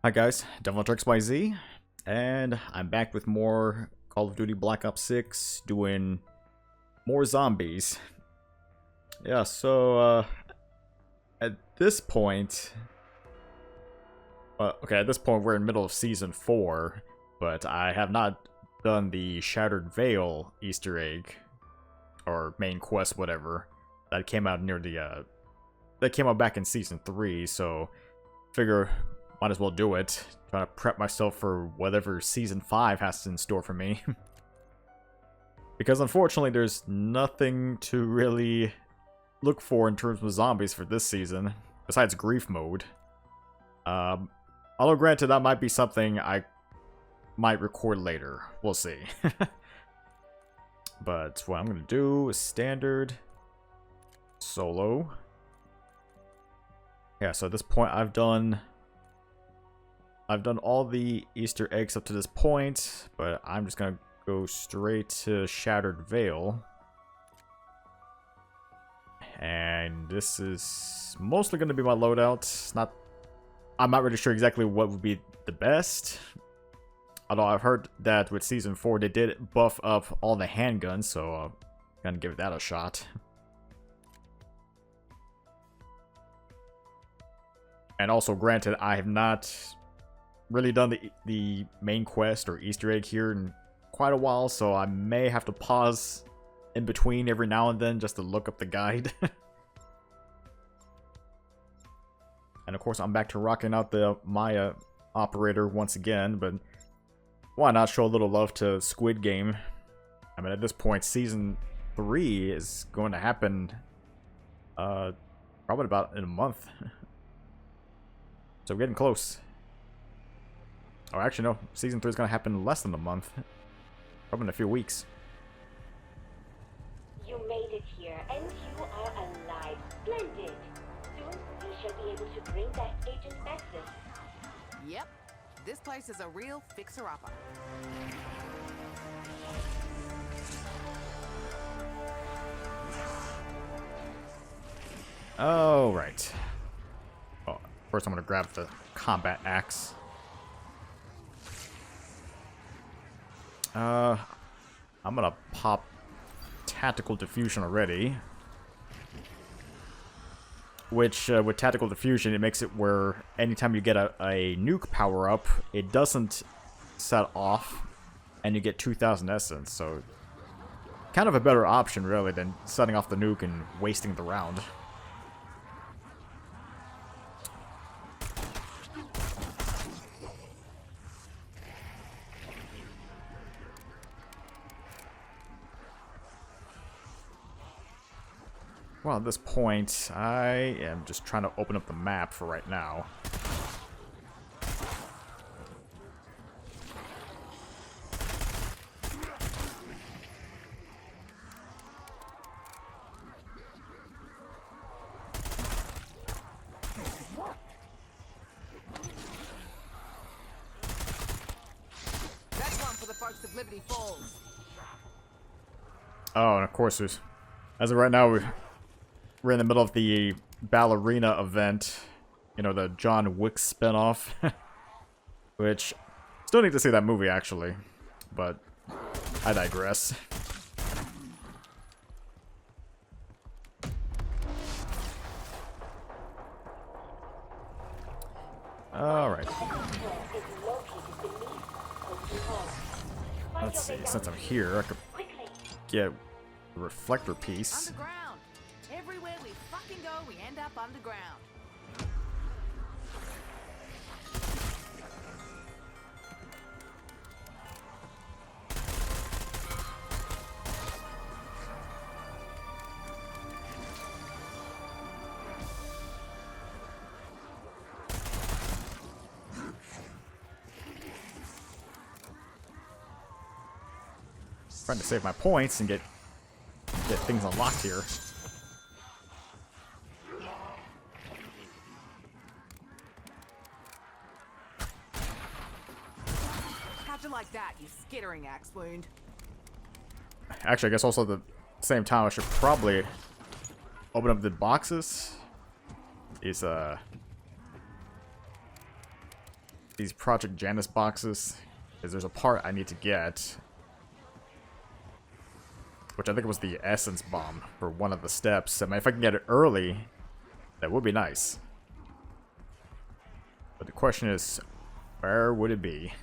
Hi guys, DevilHunterXYZ, and I'm back with more Call of Duty Black Ops 6, doing more zombies. Yeah, so, at this point... okay, at this point we're in the middle of Season 4, but I have not done the Shattered Veil Easter egg, or main quest, whatever, that came out near the, that came out back in Season 3, so figure... might as well do it. Trying to prep myself for whatever Season 5 has in store for me. Because unfortunately, there's nothing to really look for in terms of zombies for this season, besides grief mode. Although granted, that might be something I might record later. We'll see. But what I'm going to do is standard, solo. Yeah, so at this point I've done all the Easter eggs up to this point, but I'm just gonna go straight to Shattered Veil. And this is mostly gonna be my loadout. I'm not really sure exactly what would be the best. Although I've heard that with Season 4 they did buff up all the handguns, so I'm gonna give that a shot. And also granted, I have not really done the main quest or Easter egg here in quite a while, so I may have to pause in between every now and then just to look up the guide. And of course I'm back to rocking out the Maya operator once again, but why not show a little love to Squid Game? I mean, at this point Season 3 is going to happen probably about in a month. So we're getting close. Oh, actually, no. Season 3 is going to happen in less than a month. Probably in a few weeks. You made it here, and you are alive. Splendid. Soon, you shall be able to bring back Agent Maxis. Yep. This place is a real fixer-upper. Oh, right. Oh, first I'm going to grab the combat axe. I'm gonna pop Tactical Diffusion already. Which, with Tactical Diffusion, it makes it where anytime you get a nuke power-up, it doesn't set off, and you get 2,000 essence, so... kind of a better option, really, than setting off the nuke and wasting the round. Well, at this point, I am just trying to open up the map for right now. That's one for the folks of Liberty Falls. Oh, and of course, as of right now, we're in the middle of the Ballerina event. You know, the John Wick spinoff. Which, still need to see that movie, actually. But, I digress. Alright. Let's see, since I'm here, I could get a reflector piece. Underground. Everywhere we fucking go, we end up underground. Trying to save my points and get things unlocked here. How'd you like that, you skittering axe wound? Actually, I guess also at the same time I should probably open up the boxes. These these Project Janus boxes, because there's a part I need to get, which I think was the essence bomb for one of the steps. I mean, if I can get it early, that would be nice. But the question is, where would it be?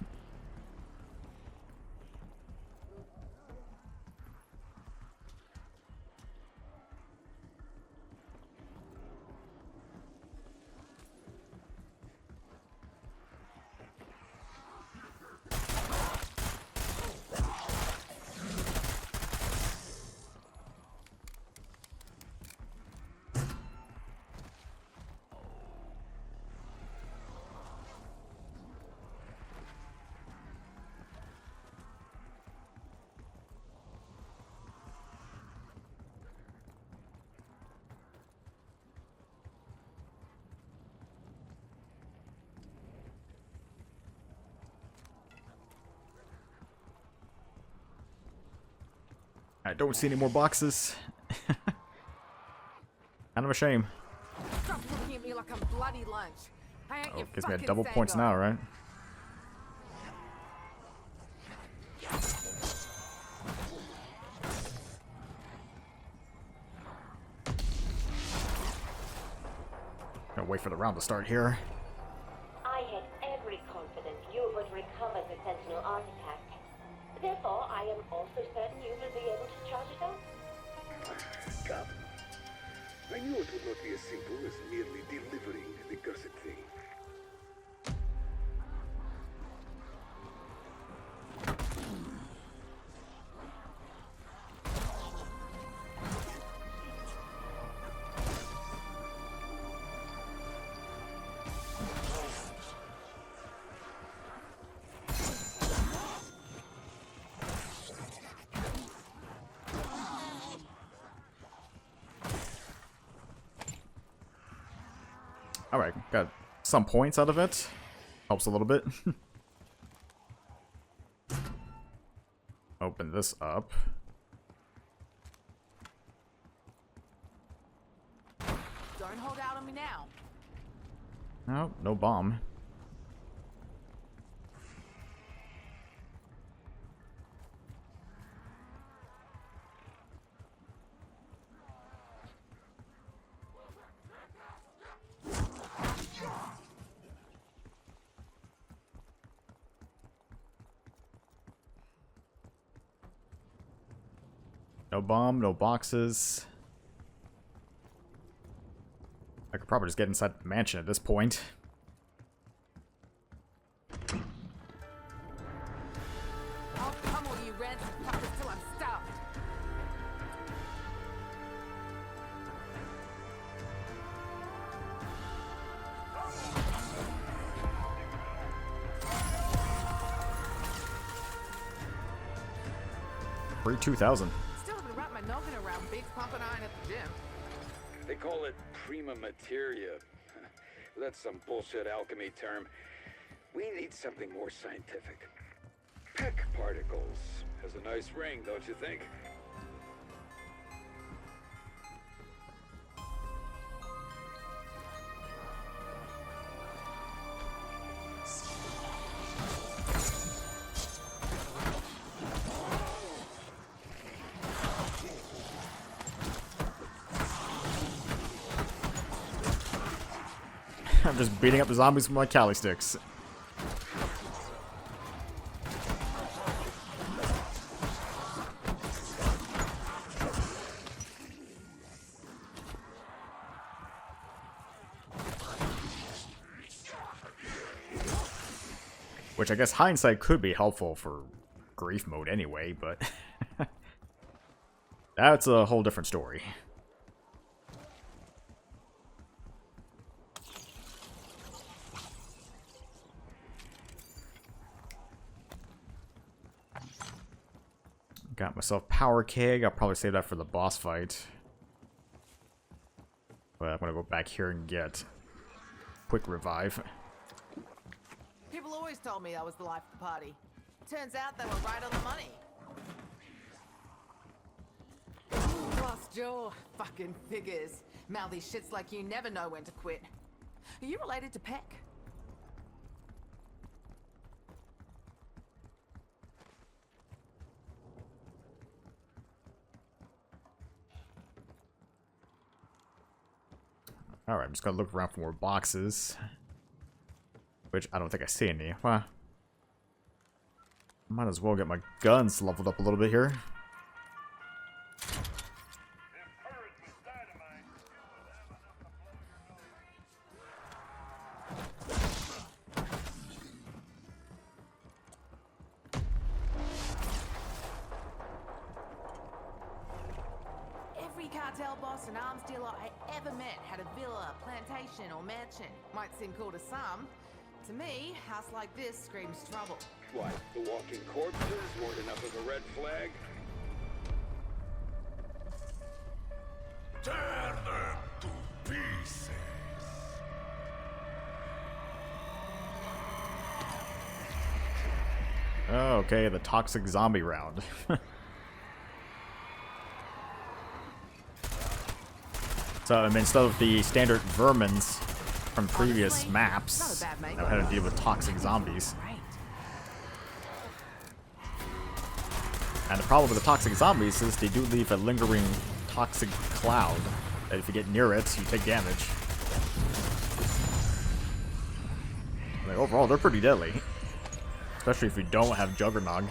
I don't see any more boxes. Kind of a shame. Stop looking at me like I'm bloody lunch. I ain't Oh, your gives me a fucking double points Sandor. now, right? Gonna wait for the round to start here. I had every confidence you would recover the Sentinel artifact. Therefore, I am also certain you will be able to charge it up. Come. I knew it would not be as simple as merely delivering the cursed thing. Alright, got some points out of it. Helps a little bit. Open this up. Don't hold out on me now. No, no bomb. No bomb, no boxes. I could probably just get inside the mansion at this point. I'll pummel you ransom fuckers till I'm stuffed. Free 2,000. Still haven't wrapped my noggin around Big's pumping iron at the gym. They call it prima materia. That's some bullshit alchemy term. We need something more scientific. Peck particles. Has a nice ring, don't you think? I'm just beating up the zombies with my Cali sticks. Which I guess hindsight could be helpful for grief mode anyway, but that's a whole different story. Got myself power keg. I'll probably save that for the boss fight. But I'm gonna go back here and get quick revive. People always told me that was the life of the party. Turns out they were right on the money. Glass jaw, fucking figures. Mouthy shits like you never know when to quit. Are you related to Peck? Alright, I'm just gonna look around for more boxes. Which I don't think I see any. Well, might as well get my guns leveled up a little bit here. Every cartel boss and arms dealer I ever met had a villa, plantation, or mansion. Might seem cool to some. To me, a house like this screams trouble. What, the walking corpses weren't enough of a red flag? Tear them to pieces. Oh, okay, the toxic zombie round. So, I mean, instead of the standard vermins from previous Honestly, maps, not a bad make. I've had to deal with toxic zombies. Great. And the problem with the toxic zombies is they do leave a lingering toxic cloud that if you get near it, you take damage. Like, overall, they're pretty deadly. Especially if you don't have Juggernog.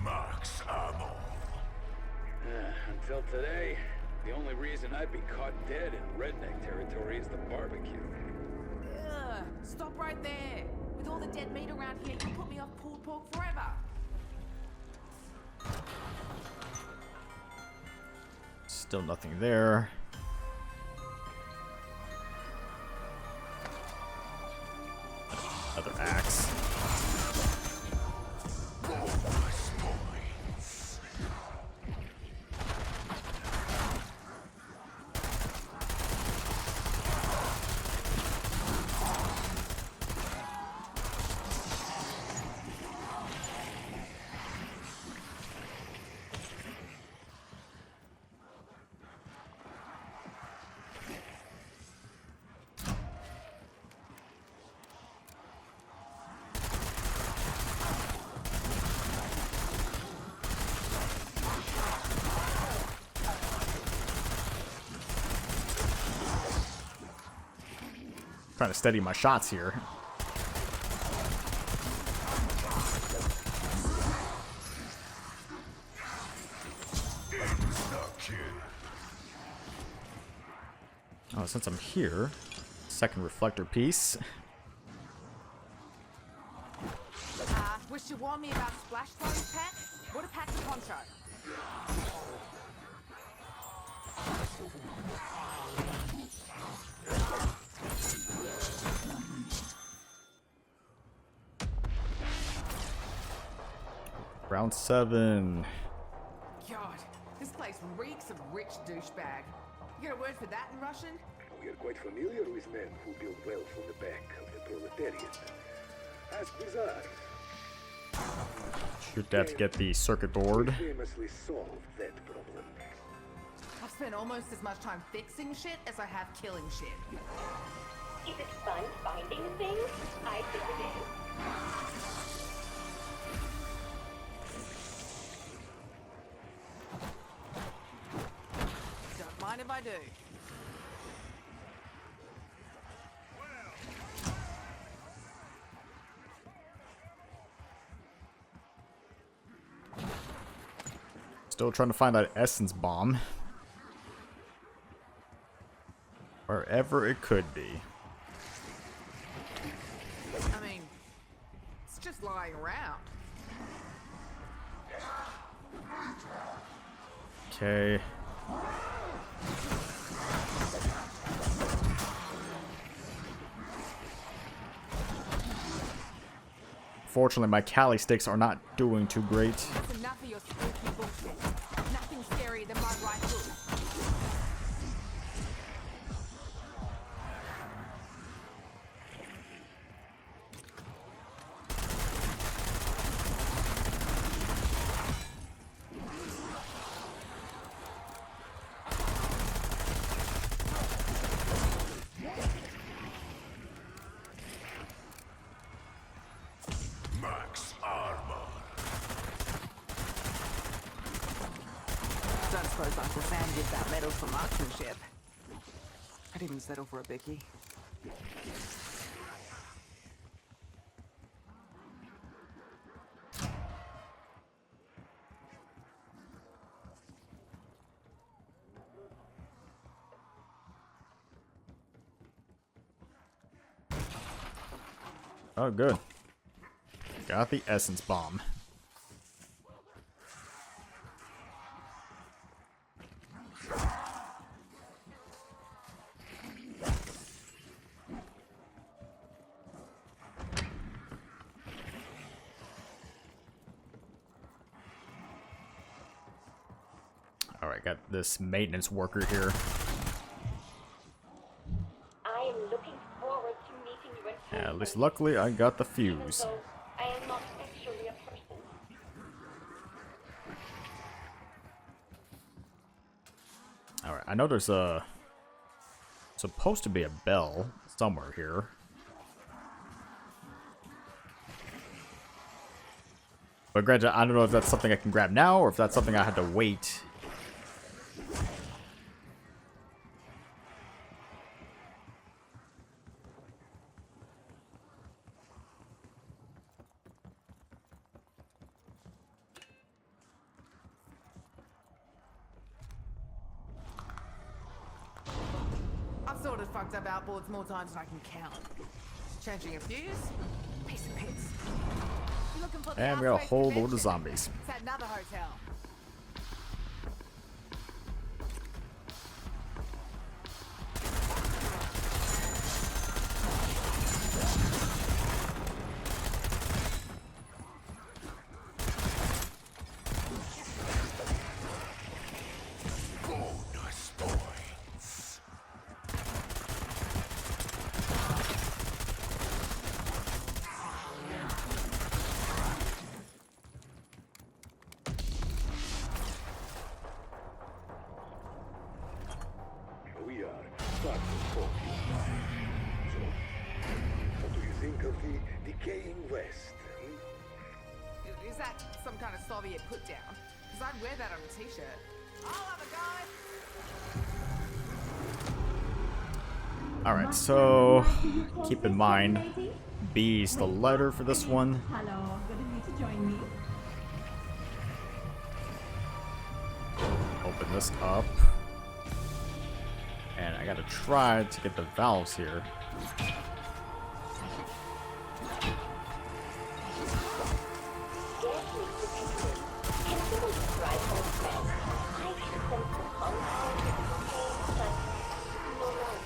Max ammo. Until today, the only reason I'd be caught dead in redneck territory is the barbecue. Ugh, stop right there. With all the dead meat around here, you put me off pulled pork forever. Still nothing there. Another axe. Bonus points. Trying to steady my shots here. Oh, since I'm here, second reflector piece. Wish you warned me about splash zones, pet? Would have packed a poncho. Round 7. God, this place reeks of rich douchebag. You got a word for that in Russian? We are quite familiar with men who build wealth on the back of the proletariat. Ask Bizarre. Shoot that to get the circuit board. Famously solved that problem. I've spent almost as much time fixing shit as I have killing shit. Is it fun finding things? I think it is. Don't mind if I do. Still trying to find that essence bomb. Wherever it could be. I mean, it's just lying around. Okay. Fortunately, my Cali sticks are not doing too great. That's enough of your spooky bullshit. Nothing scarier than my right hook. suppose I should sand give that medal for marksmanship. I'd even settle for a bicky. Oh, good. Got the essence bomb. Alright, got this maintenance worker here. I am looking forward to meeting you in person. Yeah, at least luckily I got the Even fuse. though I am not actually a person. Alright, I know there's supposed to be a bell somewhere here. But granted, I don't know if that's something I can grab now or if that's something I had to wait. I've sort of fucked up outboards more times than I can count. Changing a fuse, piece of piss. You looking for the And we got a Outbreak whole load Convention? of zombies. It's at another hotel. Bonus points. We are far from focused. So, what do you think of the decaying West? Is that some kind of Soviet put down? Because I'd wear that on a t-shirt. I'll have a go. Alright, so keep in mind, B's the letter for this one. Hello, good of you to join me. Open this up. And I gotta try to get the valves here. Can someone describe those men? I can sense the compound of cocaine, but no life.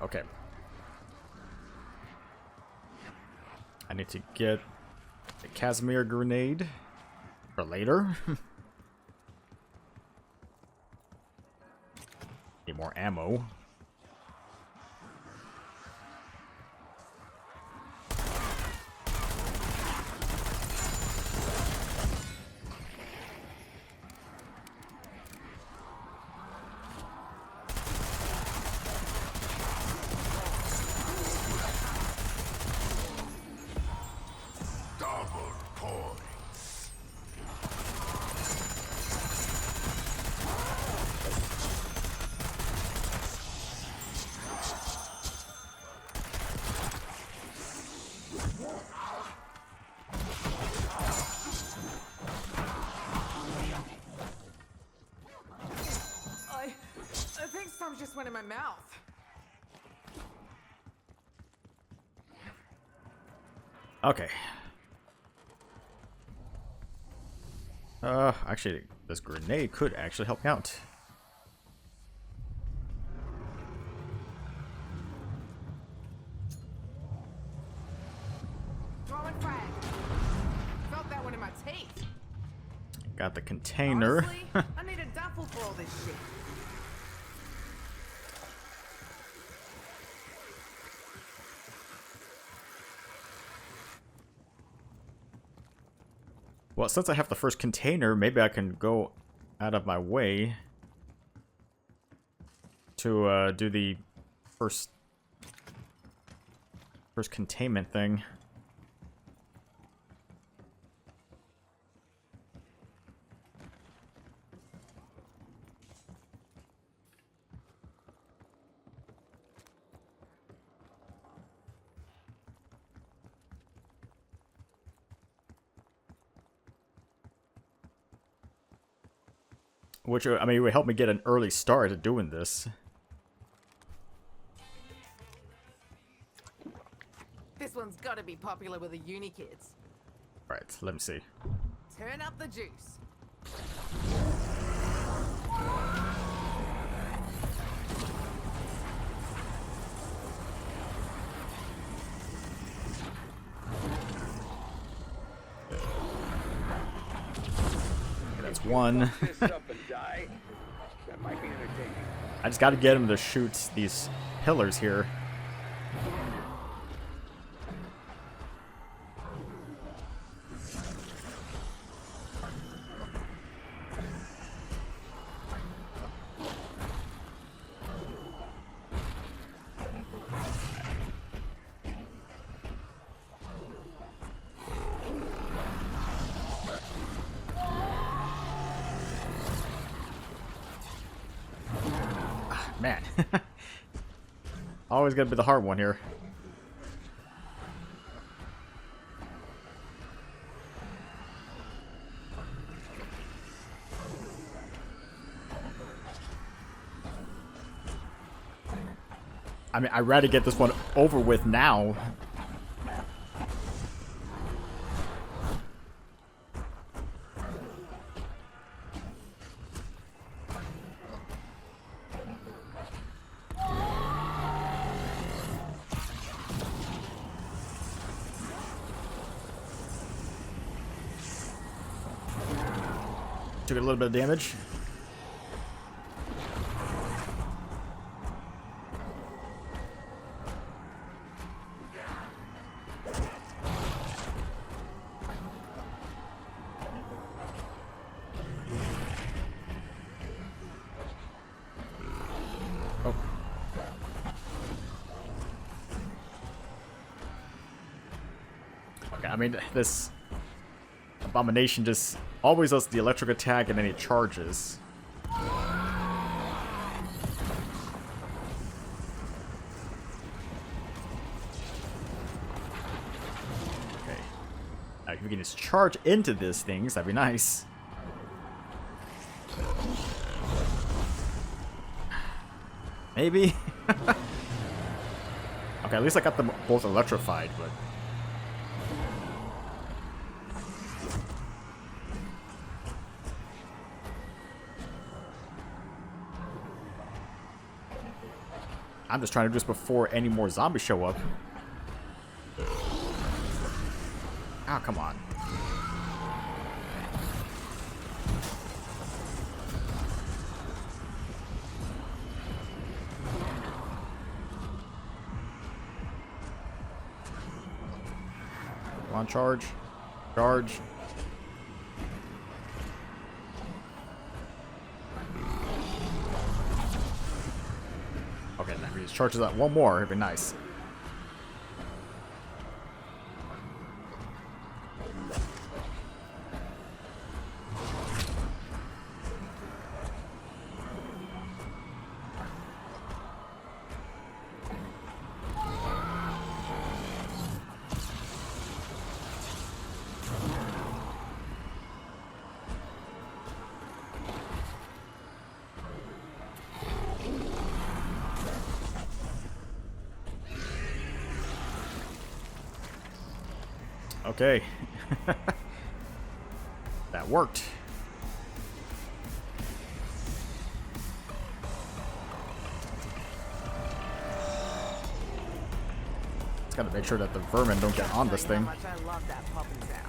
Okay. I need to get the Casimir grenade for later. Need more ammo. Double points. I think some just went in my mouth. Okay. Actually, this grenade could actually help me out. Throwing frag. Felt that one in my teeth. Got the container. Honestly, I need a duffel for all this shit. Well, since I have the first container, maybe I can go out of my way to do the first containment thing. Which, I mean, would help me get an early start at doing this. This one's gotta be popular with the uni kids. Right, let me see. Turn up the juice. Okay, that's one. Fist up and die. That might be entertaining. I just gotta get him to shoot these pillars here. Man. Always gonna be the hard one here. I mean, I'd rather get this one over with now. Took a little bit of damage. Oh. Okay, I mean, this abomination just always does the electric attack and then it charges. Okay. If we can just charge into these things, that'd be nice. Maybe? Okay, at least I got them both electrified, but... I'm just trying to do this before any more zombies show up. Oh, come on. Come on, charge. Charge. Okay, then we just charge that one more. It'd be nice. Okay. That worked. Just gotta make sure that the vermin don't get on this thing. I love that popping sound.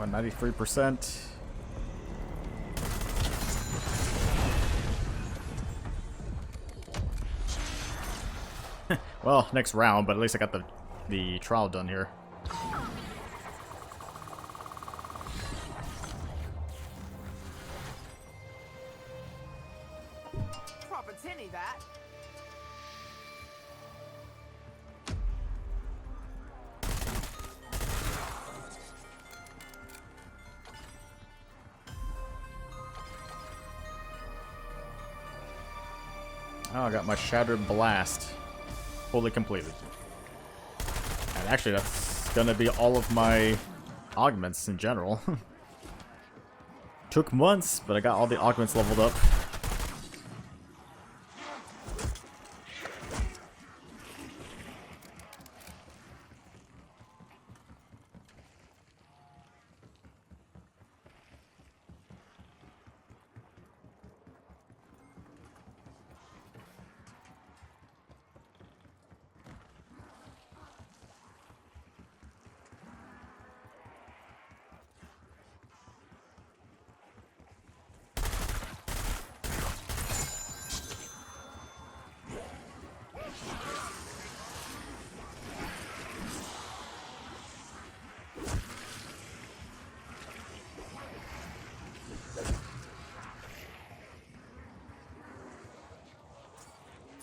Come on, 93%. Well, next round, but at least I got the trial done here. Proper tinny, that. Oh, I got my Shattered Blast fully completed. And actually, that's gonna be all of my augments in general. Took months, but I got all the augments leveled up.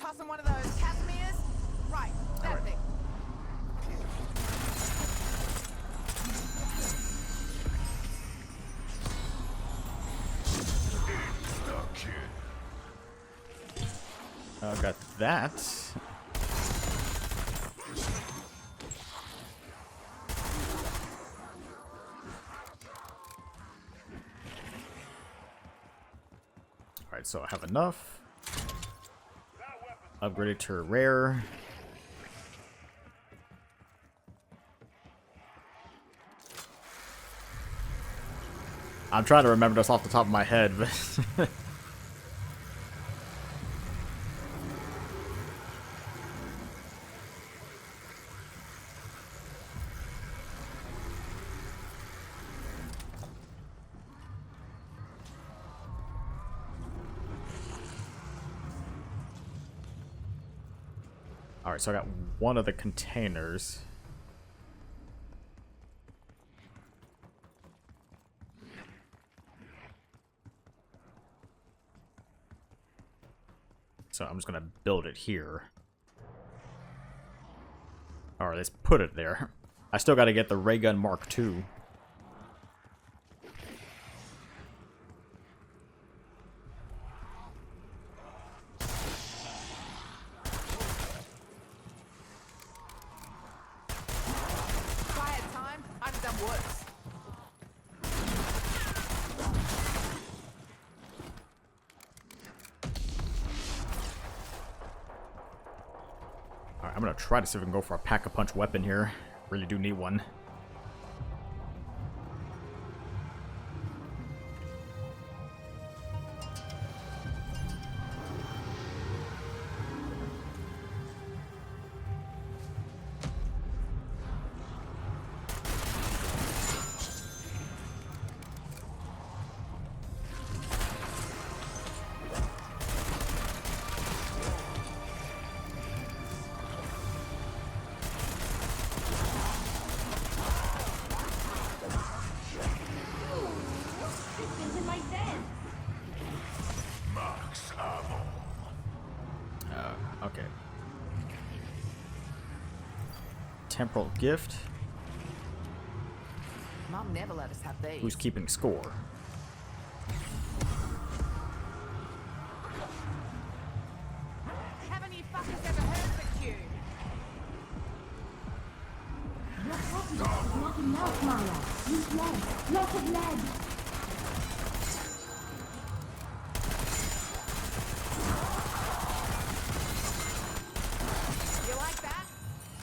Tossing one of those Casimirs? Right, that thing. I got that. Alright, so I have enough. Upgraded to rare. I'm trying to remember this off the top of my head, but alright, so I got one of the containers. So I'm just gonna build it here. Alright, let's put it there. I still gotta get the ray gun Mark II. Alright, I'm gonna try to see if we can go for a pack-a-punch weapon here. Really do need one. Okay. Temporal gift. Mum never let us have these. Who's keeping score? Haven't you fuckers ever heard of a queue? Your copy is not enough, Maya. Use lead. Lots of lead. You like that?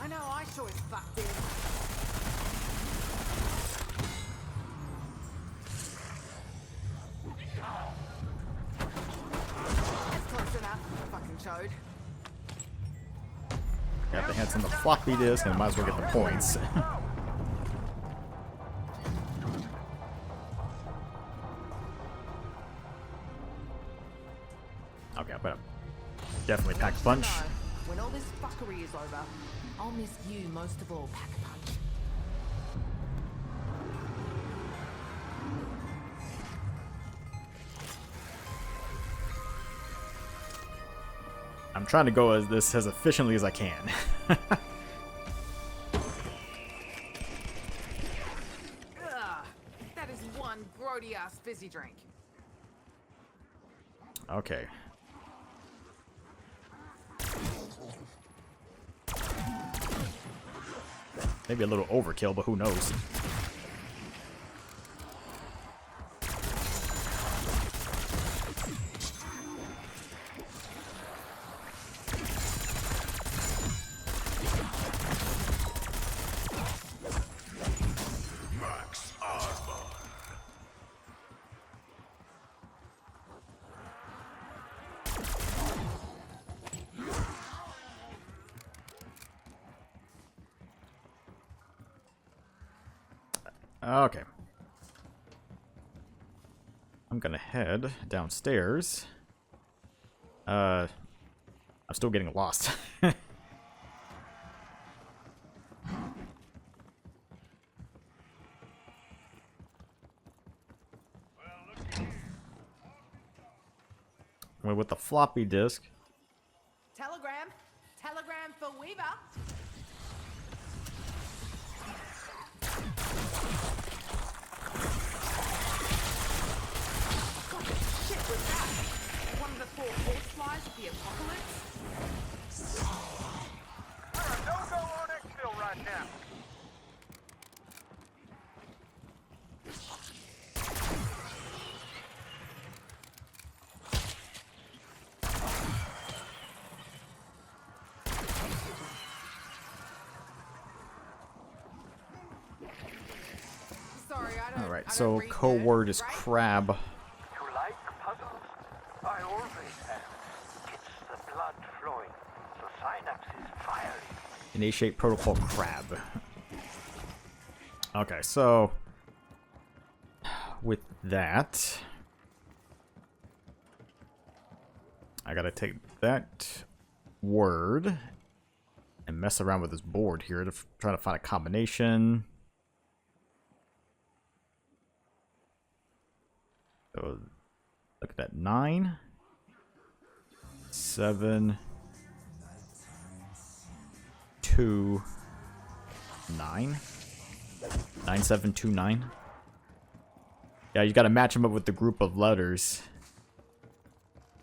I know I sure as fuck did. That's close enough. Fucking chode. Got the hands on the floppy disk and might as well get the points. definitely pack a Want you punch. to know, when all this fuckery is over, I'll miss you most of all, Pack a Punch. I'm trying to go as this as efficiently as I can. Ugh, that is one grody ass fizzy drink. Okay. Maybe a little overkill, but who knows? Max armor. Okay. I'm gonna head downstairs. I'm still getting lost. With the floppy disk. Telegram. Telegram for Weaver. What the shit was that? One of the 4 horse flies of the apocalypse? Don't go on exfil right now. Sorry, I don't. Alright, I don't so read code nerds, word is right? crab. You like puzzles? I always have. It's the blood flowing. The synapses firing. Initiate protocol crab. Okay, so with that, I gotta take that word and mess around with this board here to try to find a combination. So look at that, 9, 7, 2, 9, 9, 7, 2, 9. Yeah, you got to match them up with the group of letters,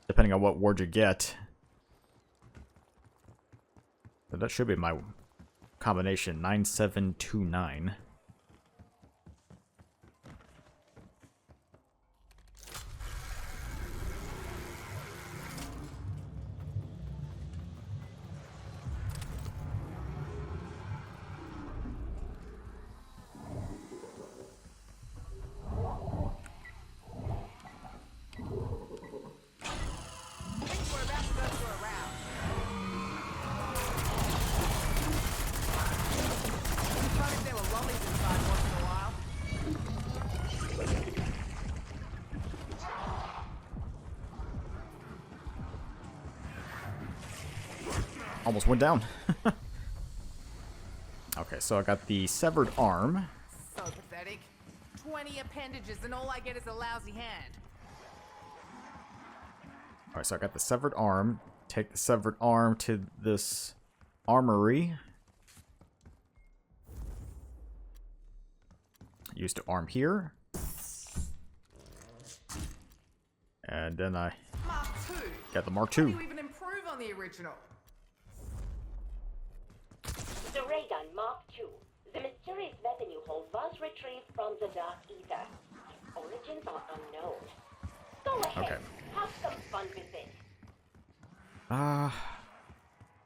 depending on what word you get. So that should be my combination, 9, 7, 2, 9. I think we're about to go for a round. It's fun if there were lollies inside once in a while. Almost went down. Okay, so I got the severed arm. So pathetic. 20 appendages and all I get is a lousy hand. Alright, so I got the severed arm. Take the severed arm to this armory. Use the arm here. And then I Mark II. got the Mark How do II. you even improve on the original? The ray gun Mark II. The mysterious weapon you hold was retrieved from the Dark Ether. Origins are unknown. Go ahead. Okay. Have some fun with it.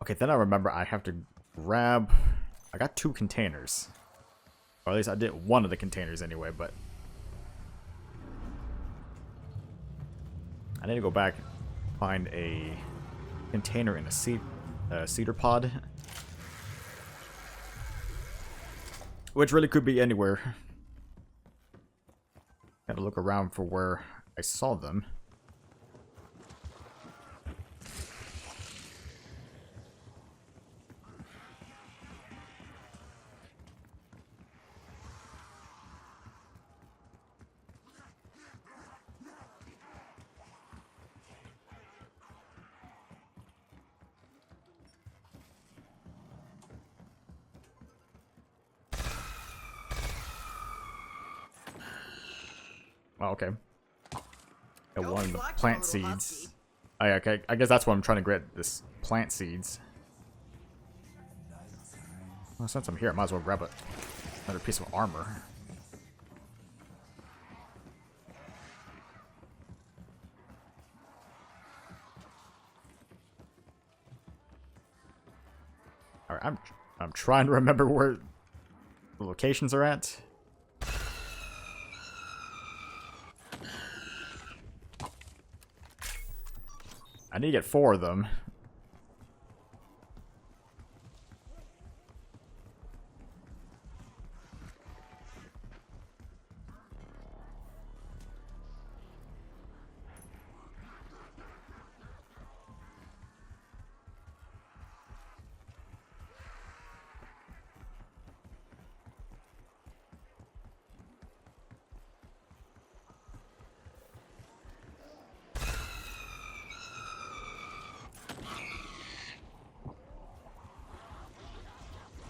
Okay, then I remember I have to grab... I got 2 containers. Or at least I did one of the containers anyway, but... I need to go back and find a container in a cedar pod. Which really could be anywhere. Gotta look around for where I saw them. Oh, okay. Got You one of always the liked plant my little seeds. husky. Oh, yeah, okay. I guess that's what I'm trying to get, this plant seeds. Well, since I'm here, I might as well grab another piece of armor. Alright, I'm trying to remember where the locations are at. I need to get 4 of them.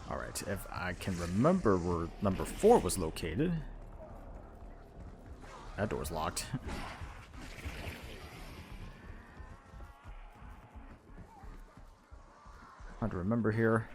Alright, if I can remember where number 4 was located. That door's locked. Hard to remember here.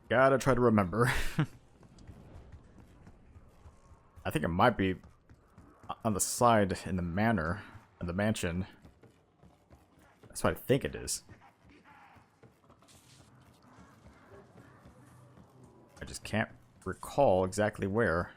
Gotta try to remember. I think it might be on the side in the manor, in the mansion. That's what I think it is. I just can't recall exactly where.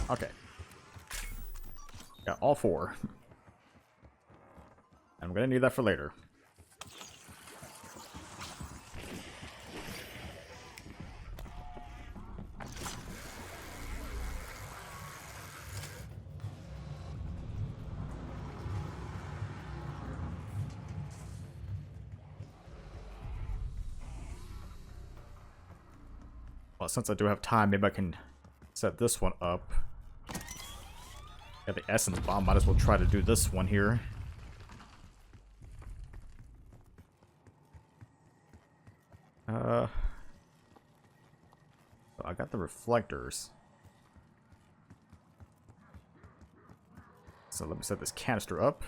Okay. Got all 4. I'm gonna need that for later. Well, since I do have time, maybe I can set this one up. Got the essence bomb, might as well try to do this one here. So I got the reflectors. So let me set this canister up.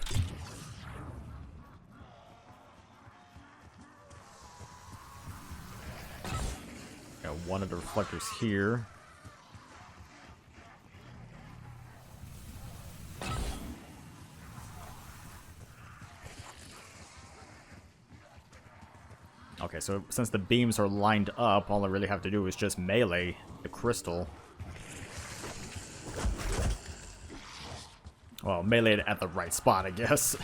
Got one of the reflectors here. Okay, so since the beams are lined up, all I really have to do is just melee the crystal. Well, melee it at the right spot, I guess.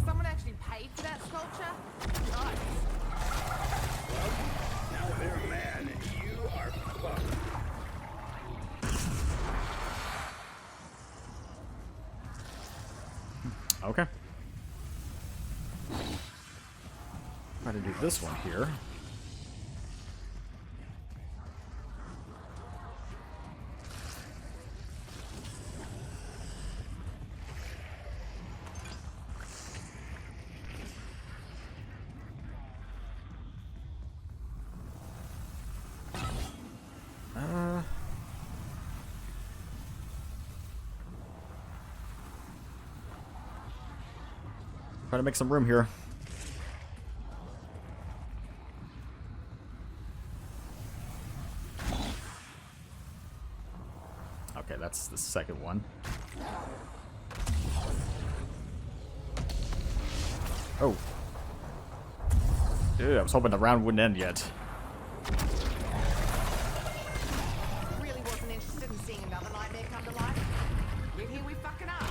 Someone actually paid for that sculpture? Nice. Now there, man, you are fucked. Okay. Try to do this one here. Try to make some room here. that's the second one. Oh. Dude, I was hoping the round wouldn't end yet. Really wasn't interested in seeing another nightmare come to life. Yet here we fucking are.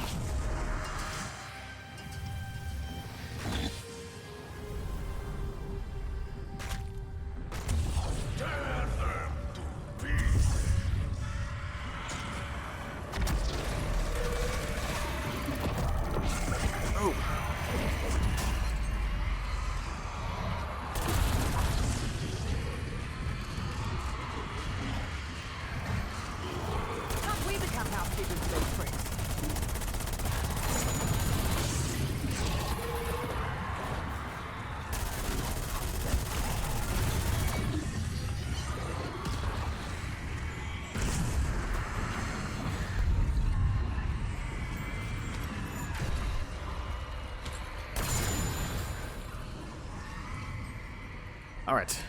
Can't we become housekeepers for these freaks? Alright.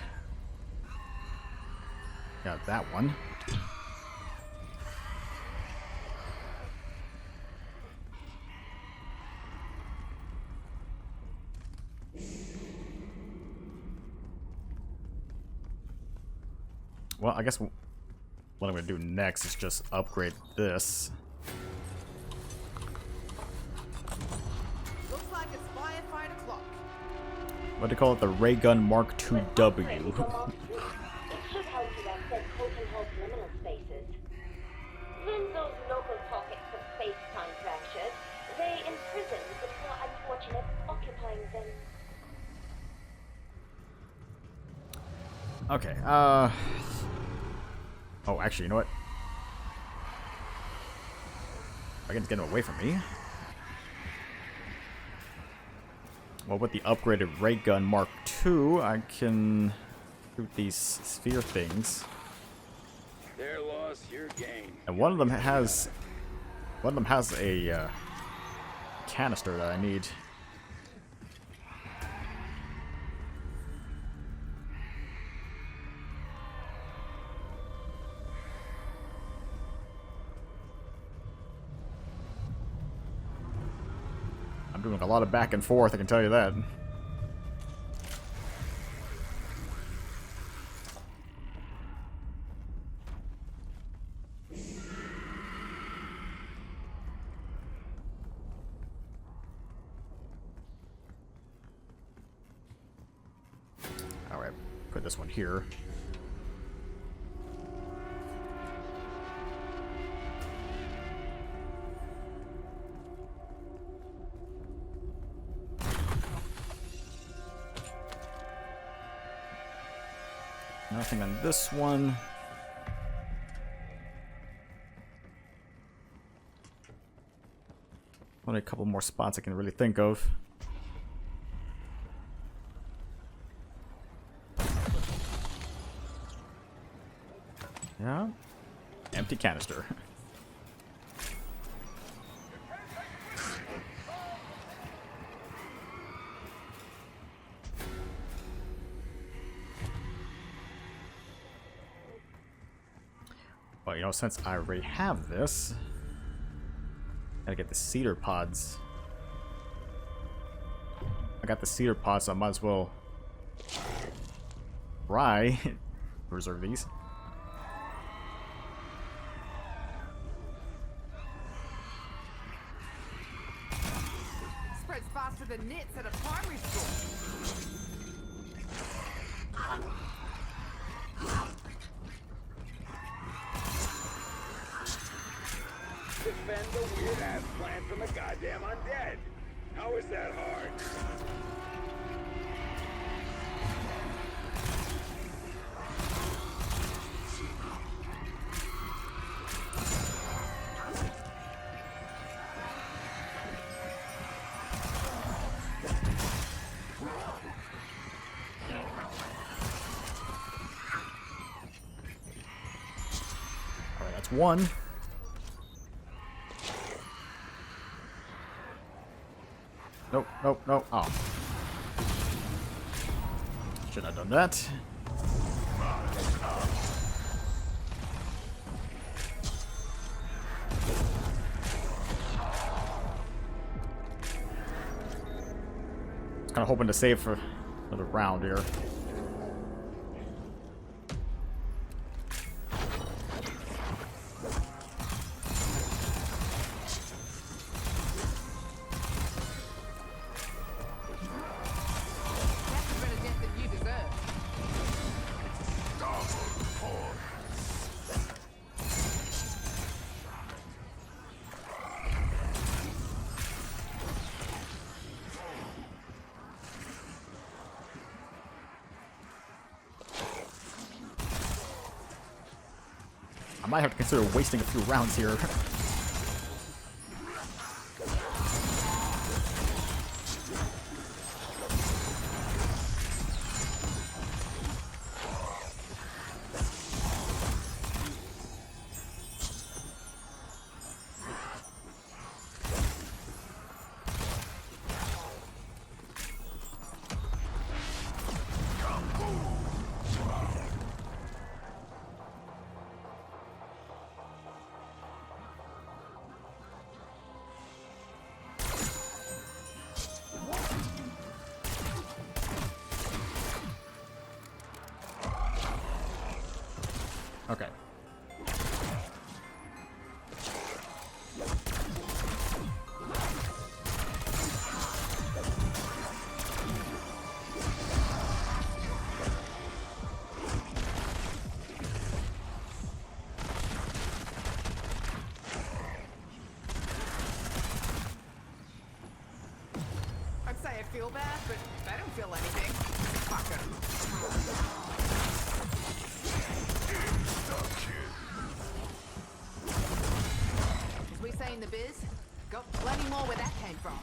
Got that one. Well, I guess what I'm going to do next is just upgrade this. Looks like it's firefight o'clock. What do they call it? The Ray Gun Mark II W. It should help you access Colton Hall's liminal spaces. When those local pockets of space-time fractured, they imprisoned the poor unfortunate occupying them. Okay, oh, actually, you know what? I can get him away from me. Well, with the upgraded ray gun Mark II, I can shoot these sphere things. Their loss, your gain. And one of them has a canister that I need. I'm doing a lot of back and forth, I can tell you that. Alright, put this one here. Nothing on this one. Only a couple more spots I can really think of. Yeah. Empty canister. But, you know, since I already have this, gotta get the cedar pods. I got the cedar pods, so I might as well try reserve these. Spreads faster than nits at a primary school. Defend the weird ass plant from the goddamn undead. How is that hard? Alright, that's one. Nope, nope, nope. Oh. Should have done that. Kind of hoping to save for another round here. That's a better death than you deserve. I might have to consider wasting a few rounds here. Okay. I'd say I feel bad, but I don't feel anything. Fuck it. As we say in the biz, got plenty more where that came from.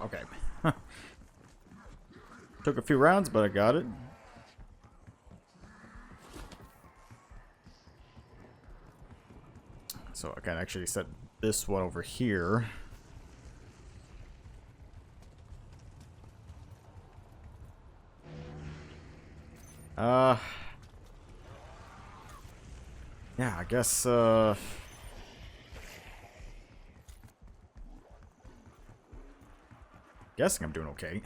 Okay. Took a few rounds, but I got it. So I can actually set this one over here. Yeah, I guess, guessing I'm doing okay.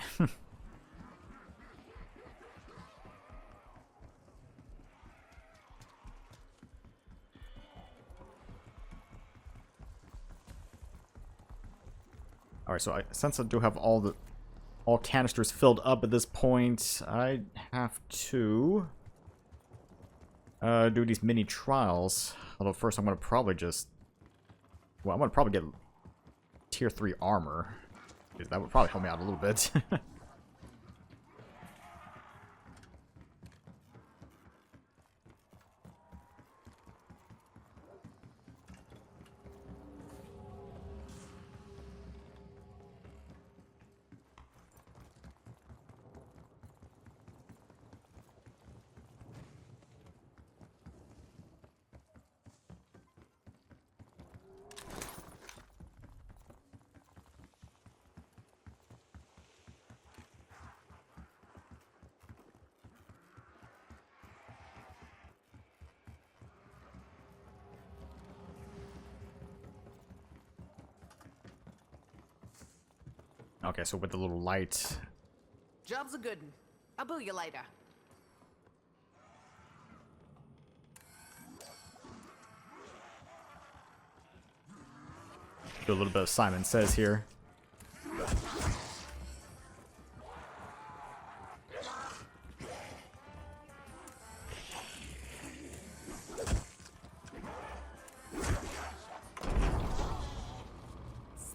Alright, so since I do have all canisters filled up at this point, I have to do these mini trials. Although first I'm gonna probably just, well, I'm gonna probably get tier 3 armor. That would probably help me out a little bit. Okay, so with the little light. Job's a good one. I'll bill you later. Do a little bit of Simon Says here.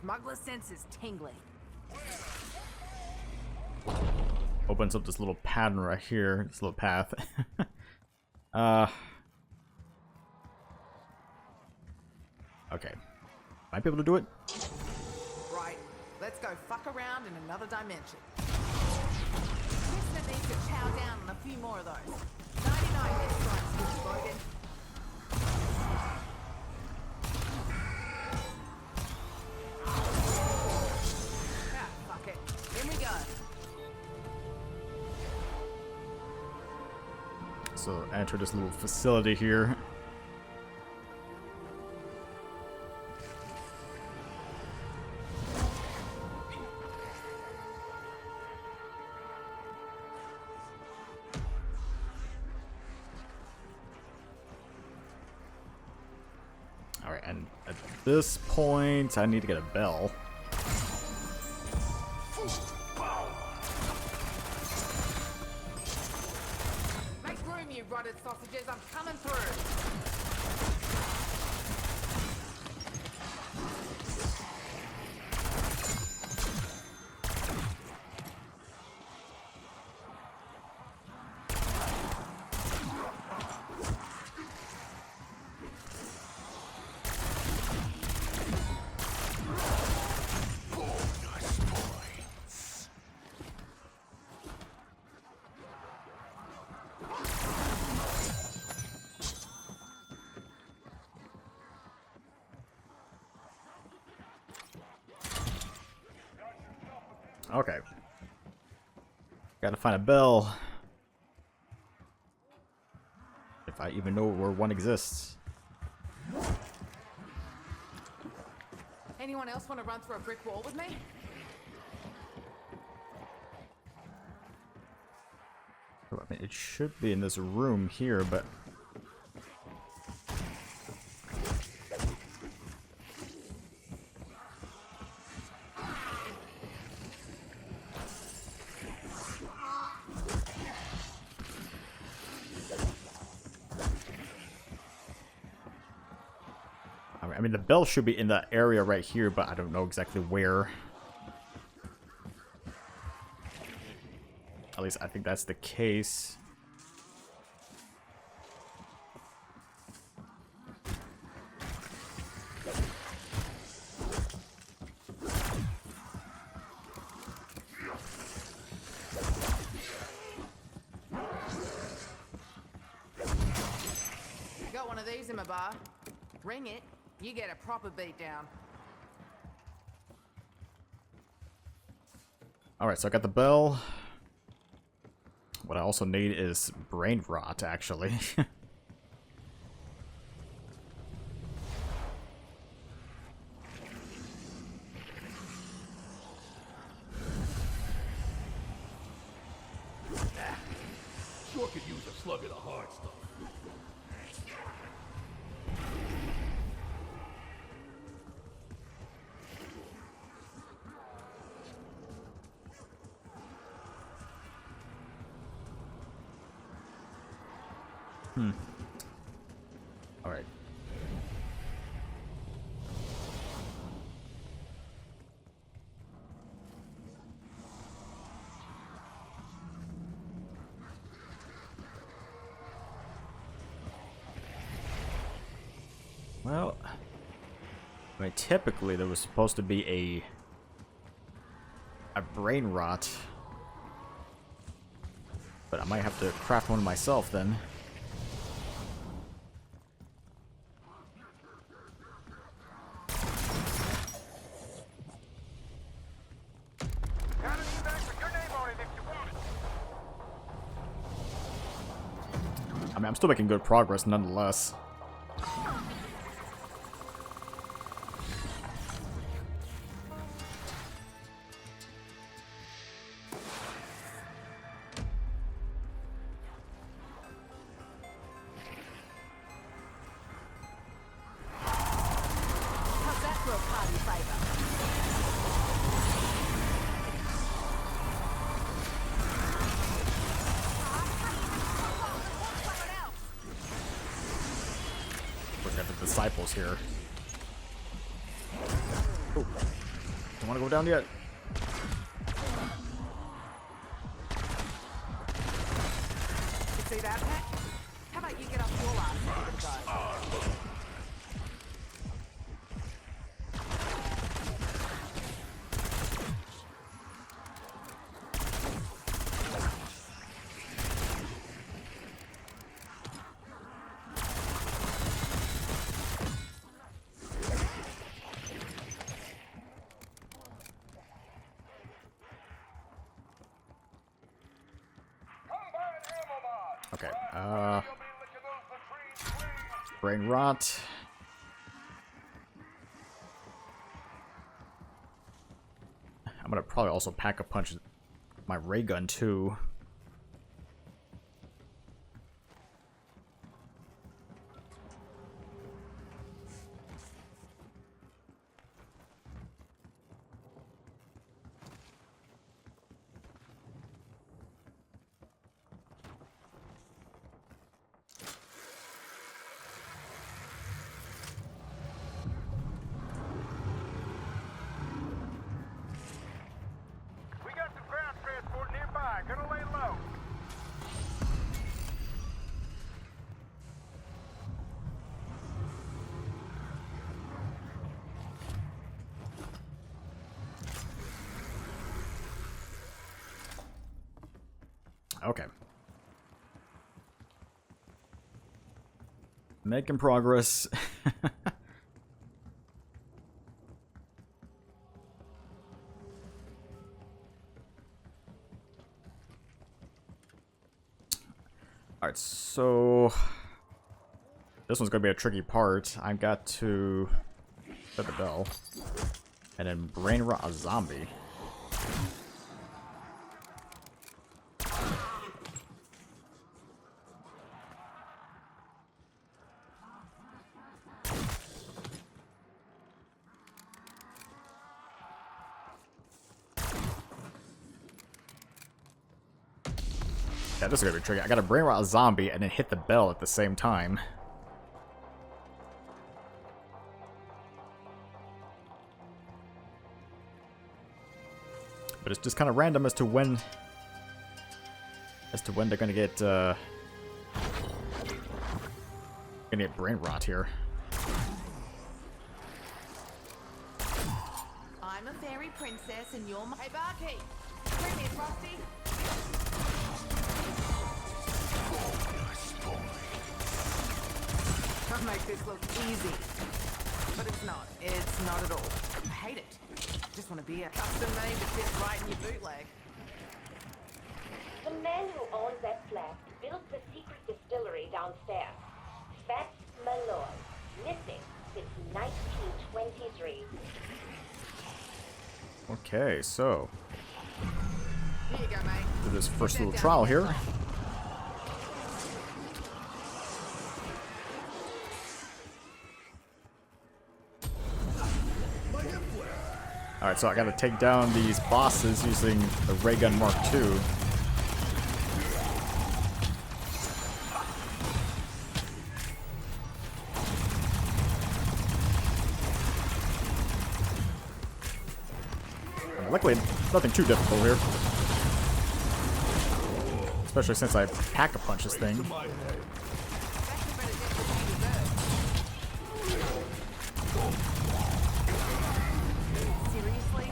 Smuggler senses tingling. Opens up this little pattern right here, this little path. Okay. Might be able to do it. Right, let's go fuck around in another dimension. Listener needs to chow down on a few more of those. 99 hit strikes, Mr. Logan. So enter this little facility here. Alright, and at this point, I need to get a bell. Make room, you rotted sausages. I'm coming through. Okay. Gotta find a bell. If I even know where one exists. Anyone else want to run through a brick wall with me? I mean, it should be in this room here, but... I mean, the bell should be in that area right here, but I don't know exactly where. At least I think that's the case. Got one of these in my bar. Ring it, you get a proper beat down. Alright, so I got the bell. What I also need is brain rot, actually. Sure could use a slug of the hard stuff. All right. Well, I mean, typically there was supposed to be a brain rot, but I might have to craft one myself then. Got an evac with your name on it if you want it. I mean, I'm still making good progress nonetheless. How's that for a party favor? Of course, we have the disciples here. Oh, don't want to go down yet. You see that, Pat? How about you get off your ass and give it a go? Come by an ammo mod. Okay, brain rot. I'm gonna probably also pack a punch my ray gun too. We got some ground transport nearby. Gonna lay low. Okay. Making progress. Alright, so this one's gonna be a tricky part. I've got to set the bell. And then brain rot a zombie. Yeah, this is gonna be tricky. I gotta brain rot a zombie and then hit the bell at the same time. But it's just kind of random as to when they're gonna get brain rot here. I'm a fairy princess and you're my barkeep. Bring me, Frosty. I'll make this look easy. But it's not. It's not at all. I hate it. Just want to be a custom made that fits right in your bootleg. The man who owns that flat built the secret distillery downstairs. Fats Malloy. Missing since 1923. Okay, so Here you go, mate. do this first Sit little down. trial here. Alright, so I gotta take down these bosses using the ray gun Mark II. Luckily, nothing too difficult here. Especially since I pack-a-punch this thing. Seriously?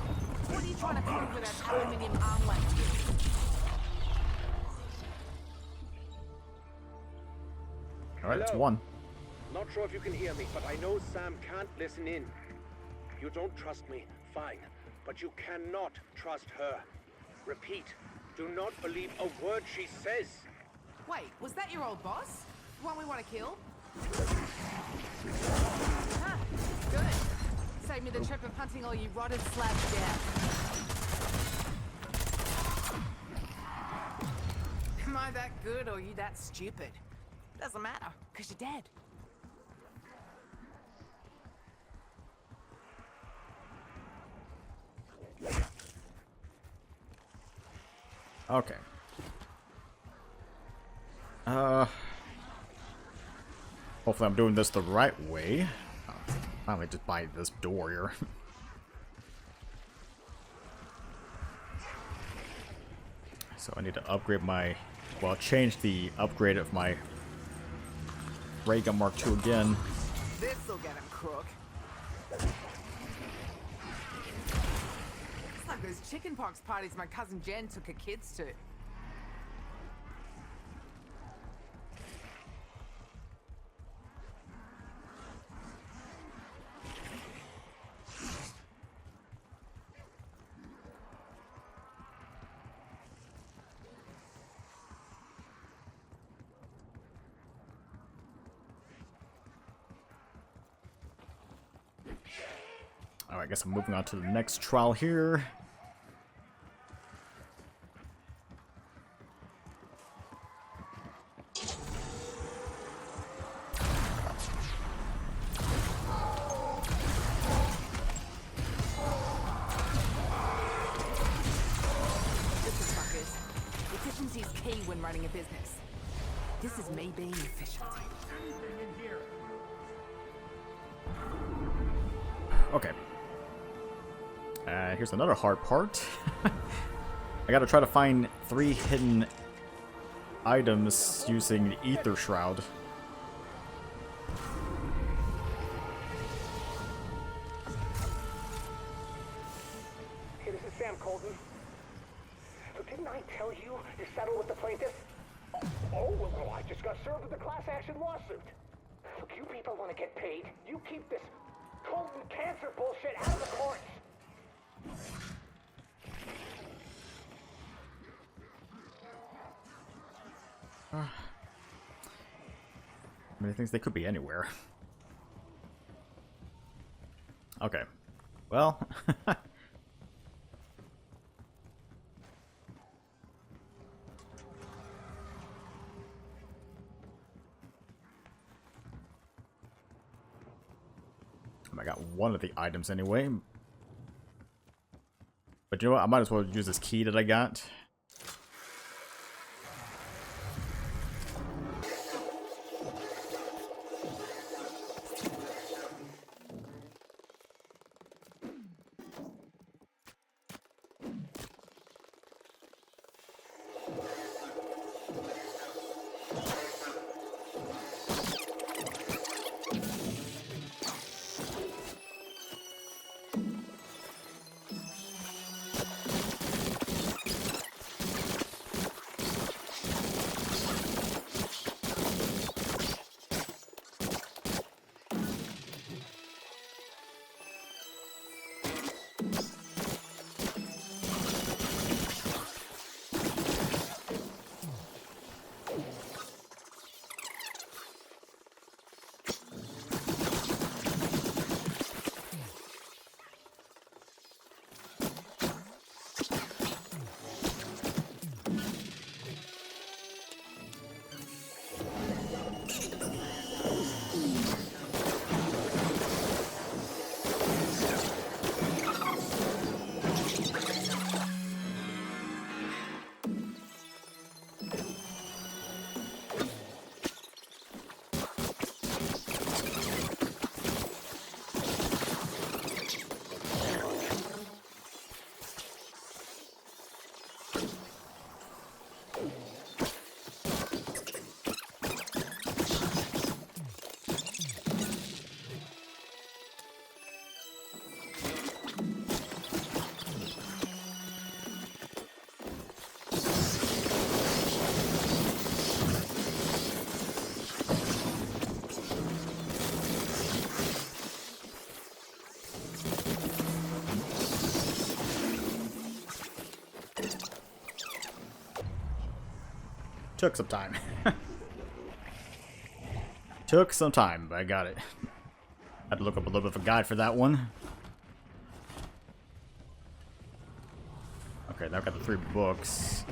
What are you trying to prove with that aluminium arm length? Alright, that's Hello. one. Not sure if you can hear me, but I know Sam can't listen in. You don't trust me, fine. But you cannot trust her. Repeat, do not believe a word she says. Wait, was that your old boss? The one we want to kill? Huh, good. Save me the trip of hunting all you rotted slabs down. Am I that good or you that stupid? Doesn't matter, because you're dead. Okay. Hopefully I'm doing this the right way. Finally just by this door here. So I need to upgrade my... well, change the upgrade of my ray gun Mark II again. This'll get him, crook. It's like those chickenpox parties my cousin Jen took her kids to. I guess I'm moving on to the next trial here. Efficiency is key when running a business. This is me being efficient. Okay. Here's another hard part. I gotta try to find 3 hidden items using the Ether Shroud. Hey, this is Sam Colton. Didn't I tell you to settle with the plaintiff? Well, I just got served with a class action lawsuit. Look, you people want to get paid. You keep this Colton cancer bullshit out of the courts. Many things they could be anywhere. Okay. Well. I got one of the items anyway. But you know what? I might as well use this key that I got. Took some time. Took some time, but I got it. Had to look up a little bit of a guide for that one. Okay, now I've got the 3 books.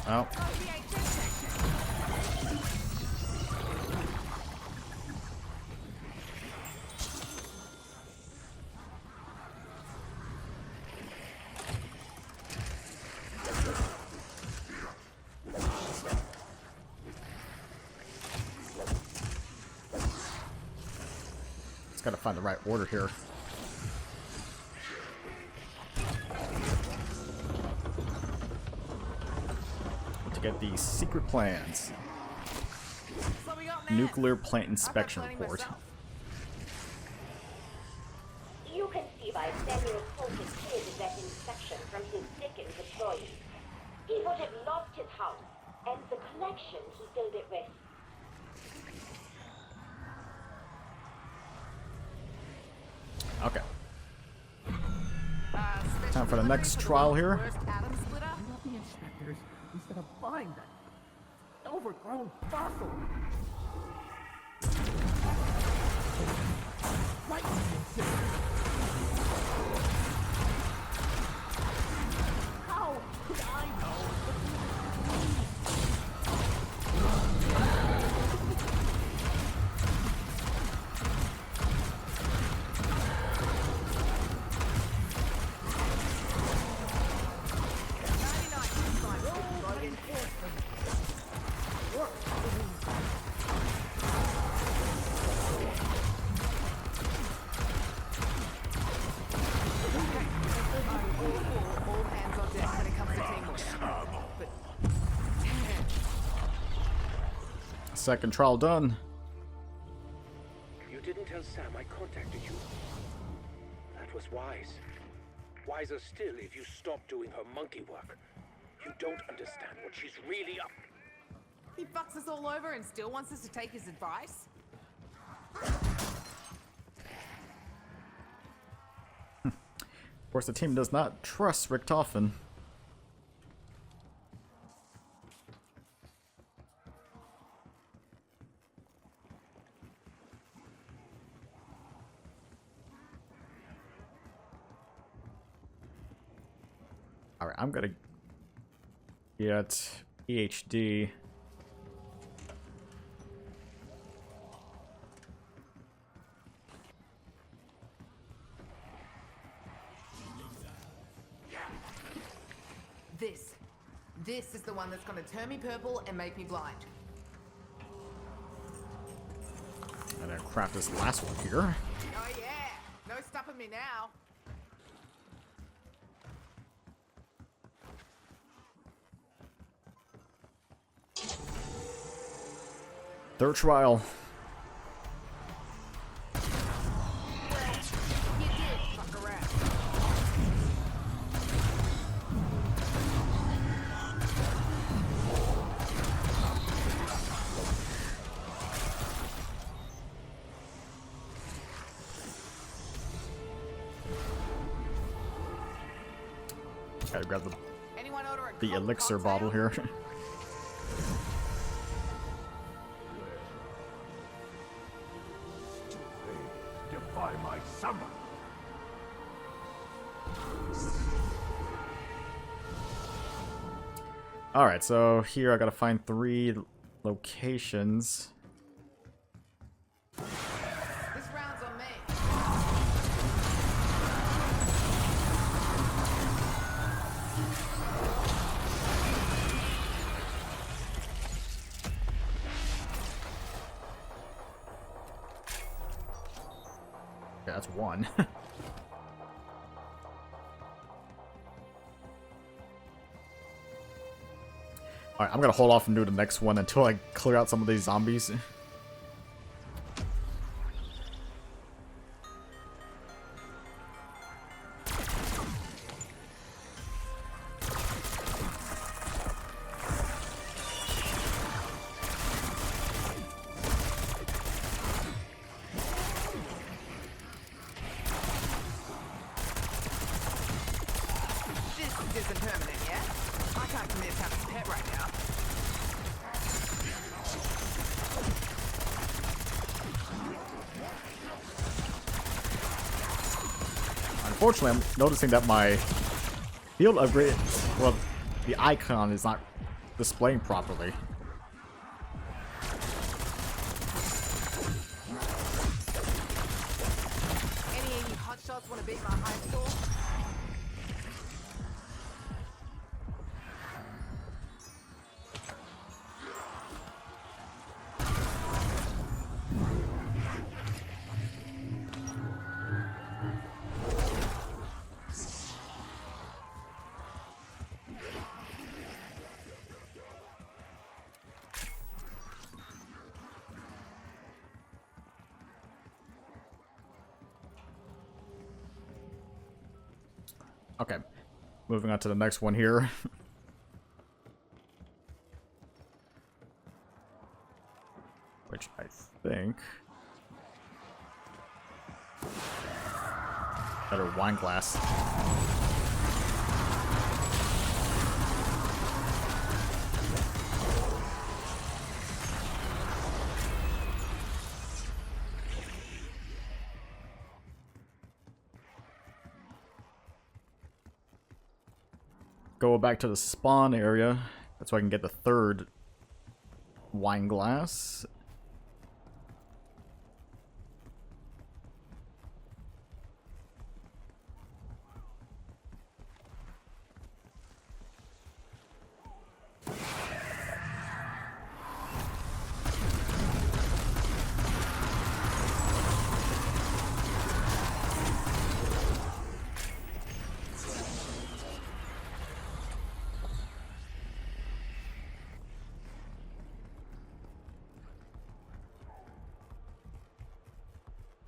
Oh. Gotta find the right order here. To get the secret plans. Nuclear plant inspection report. You can see by Samuel Colton hid that inspection from his second employee. He would have lost his house and the collection he filled it with. Okay. Time for the next trial here. Not the inspectors instead of buying that overgrown fossil. right with me, sister. How could I know? All hands on deck when it comes to teamwork. But damn. Second trial done. You didn't tell Sam I contacted you. That was wise. Wiser still if you stop doing her monkey work. You don't understand what she's really up. He fucks us all over and still wants us to take his advice? Of course, the team does not trust Richtofen. Alright, I'm gonna get EHD. This is the one that's gonna turn me purple and make me blind. And then craft this last one here. Oh yeah! No stopping me now. Third trial. You did fuck around. Gotta grab Anyone order a the Coke elixir cocktail? bottle here. They defy my summon. Alright, so here I gotta find 3 locations. This round's on me. Yeah, that's 1. Alright, I'm gonna hold off and do the next one until I clear out some of these zombies. This isn't permanent, yeah? I can't commit to having a pet right now. Unfortunately, I'm noticing that my field upgrade, well, the icon is not displaying properly. Any of you hotshots want to beat my high score? Okay, moving on to the next one here. Which I think... Better wine glass. go back to the spawn area. That's so I can get the third wine glass.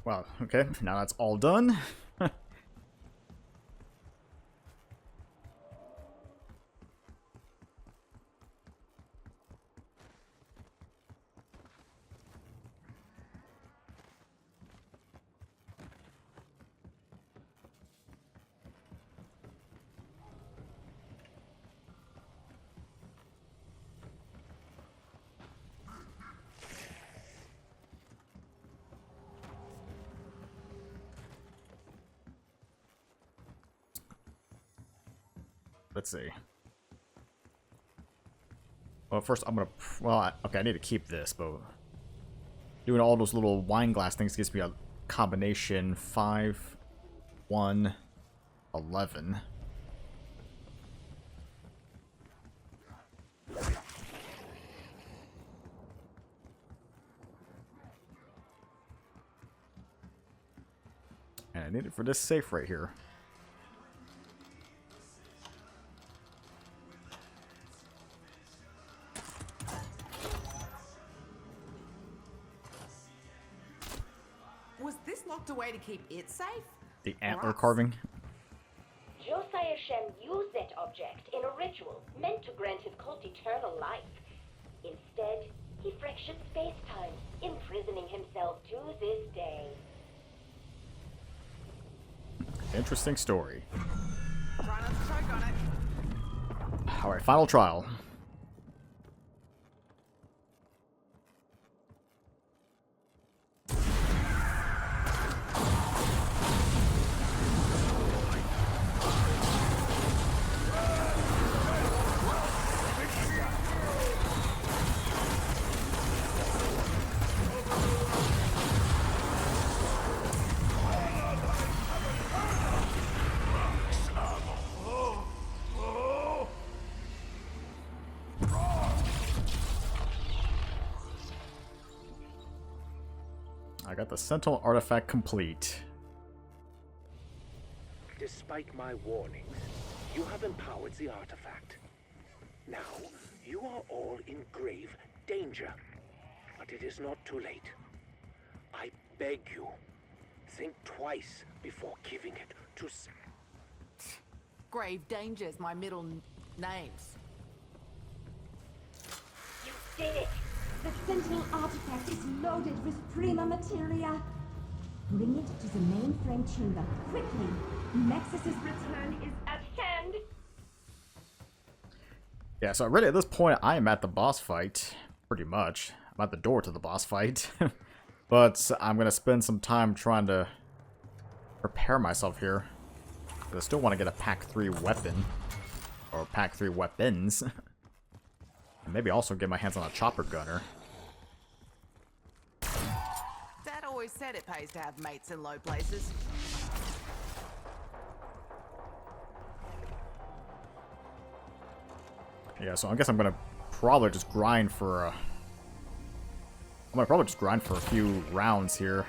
Wow, okay, now that's all done. Let's see. Well, first I'm gonna... Well, okay, I need to keep this, but... Doing all those little wine glass things gives me a combination 5, 1, 11. And I need it for this safe right here. Was this locked away to keep it safe? The antler carving. Josiah Shem used that object in a ritual meant to grant his cult eternal life. Instead, he fractured space-time, imprisoning himself to this day. Interesting story. Try not to choke on it. Alright, final trial. I got the Sentinel artifact complete. Despite my warnings, you have empowered the artifact. Now, you are all in grave danger. But it is not too late. I beg you, think twice before giving it to... Grave Danger's my middle names. You did it! The Sentinel artifact is loaded with prima materia. Bring it to the mainframe chamber, quickly. Nexus's return is at hand. Yeah, so really at this point, I am at the boss fight, pretty much. I'm at the door to the boss fight. But I'm going to spend some time trying to prepare myself here. I still want to get a Pack 3 weapon. Or Pack 3 weapons. And maybe also get my hands on a chopper gunner. Dad always said it pays to have mates in low places. Yeah, so I guess I'm gonna probably just grind for I'm gonna probably just grind for a few rounds here.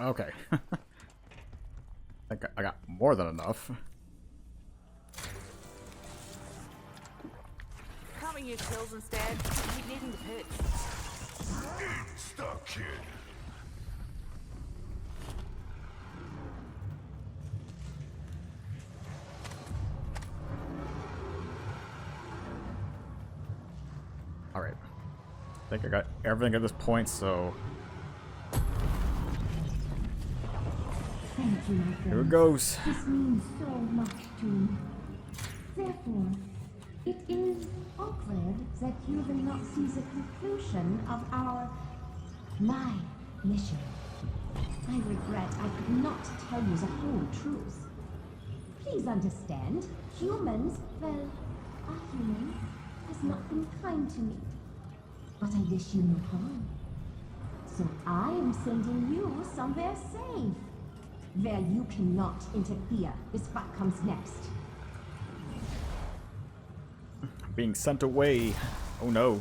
Okay. I think I got more than enough. Can't we use pills instead? I keep needing the pits. Stuck, kid. Alright. I think I got everything at this point, so Thank you, my here friend. it goes. This means so much to me. Therefore, it is awkward that you will not see the conclusion of my mission. I regret I could not tell you the whole truth. Please understand, humans, well, a human has not been kind to me. But I wish you no harm. So I am sending you somewhere safe, where you cannot interfere with what comes next. Being sent away. Oh no.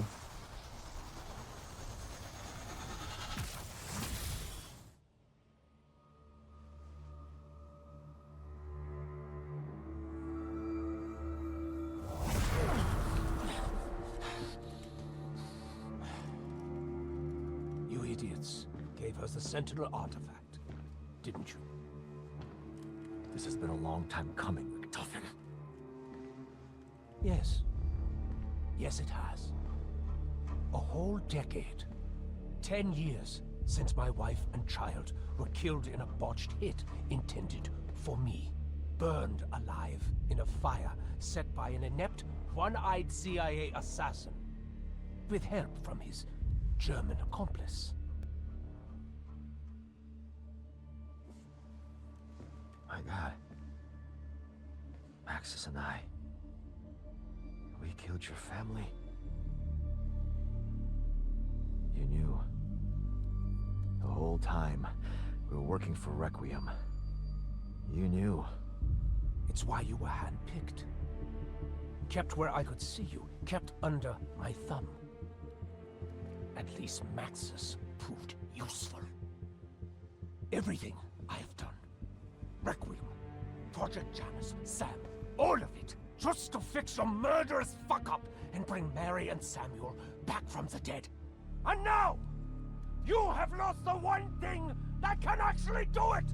You idiots gave us the Sentinel artifact, didn't you? This has been a long time coming, McTuffin. Yes. Yes, it has. A whole decade. 10 years since my wife and child were killed in a botched hit intended for me. Burned alive in a fire set by an inept, one-eyed CIA assassin. With help from his German accomplice. My God. Maxis and I. We killed your family. You knew. The whole time we were working for Requiem. You knew. It's why you were handpicked. Kept where I could see you. Kept under my thumb. At least Maxis proved useful. Everything I have done. Requiem, Project Janus, Sam, all of it, just to fix your murderous fuck-up and bring Mary and Samuel back from the dead. And now, you have lost the one thing that can actually do it!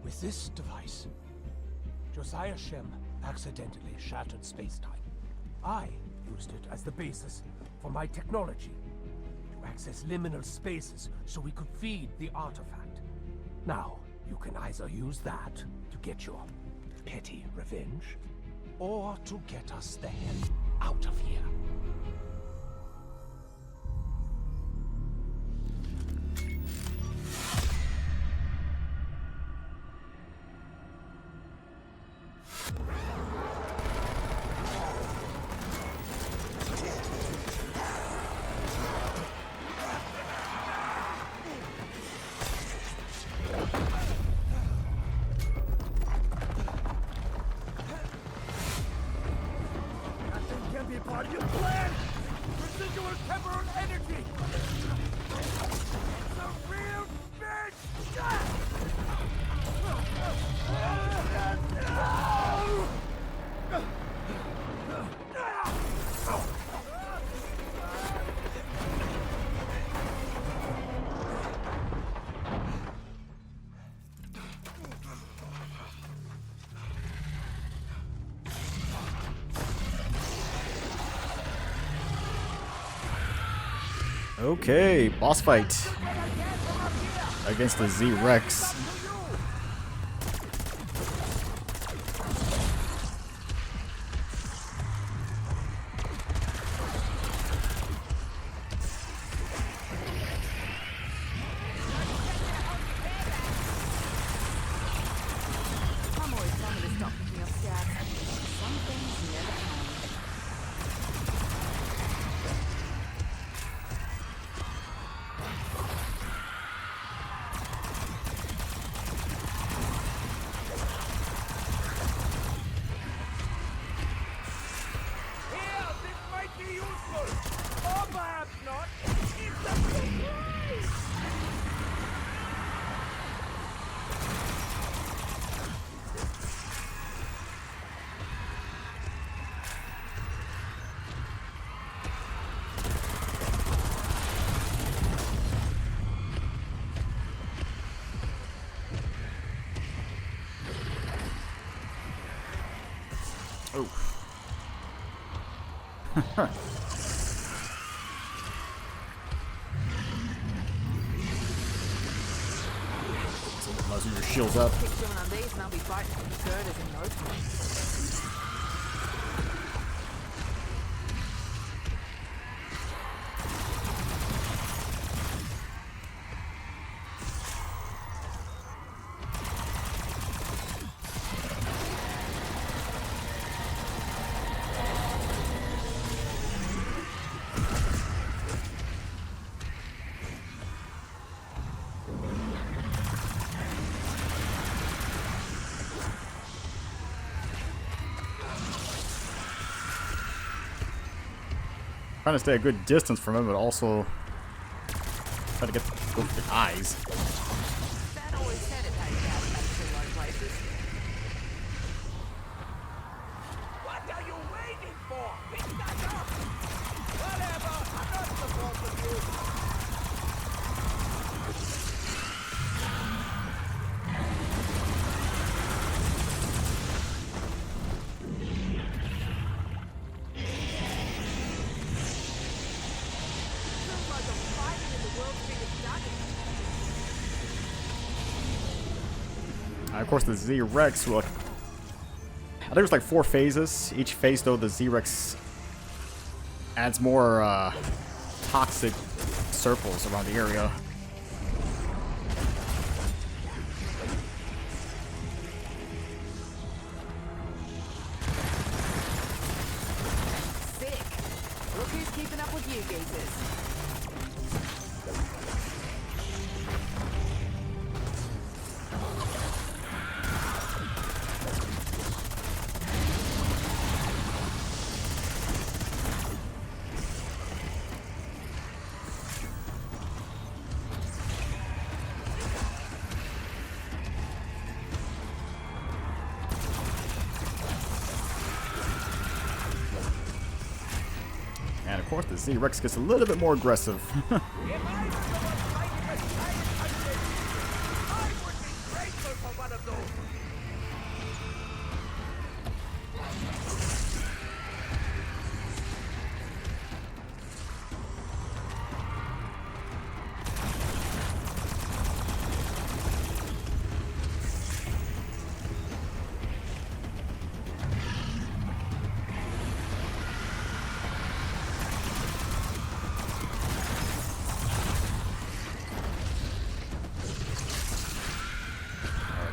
With this device, Josiah Shem accidentally shattered space-time. I used it as the basis for my technology. Access liminal spaces so we could feed the artifact. Now, you can either use that to get your petty revenge, or to get us the hell out of here. Okay, boss fight against the Z-Rex. I'm always telling me to stop picking up stats. Some things never change. Oh. Unless your shield's up. Pick 2 of these and I'll be fighting for the girders in no time. Trying to stay a good distance from him, but also try to go for the eyes. Dad always said it takes out in low places. What are you waiting for? Pick that up! Whatever! I'm not supposed to you! Feels like I'm fighting in the world's biggest dungeon. Of course, the Z-Rex will... I think there's like 4 phases. Each phase, though, the Z-Rex adds more toxic circles around the area. Sick. Look who's keeping up with you geezers. And of course, the Z-Rex gets a little bit more aggressive. If I were the one fighting the giant hunted, I would be grateful for one of those!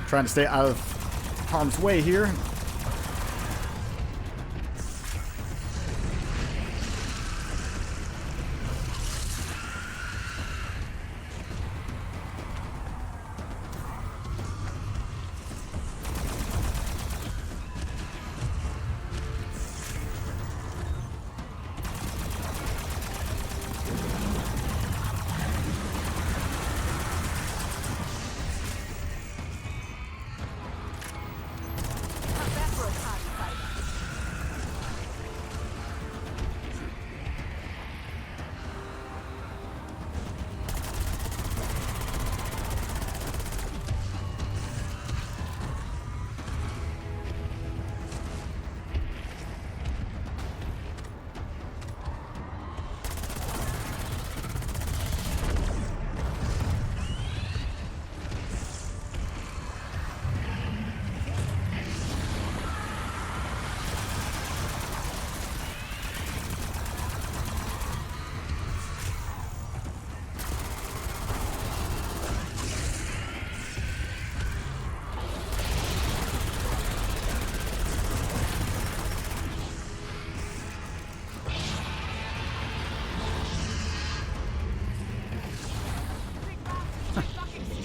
Trying to stay out of harm's way here. How's that for a party favor?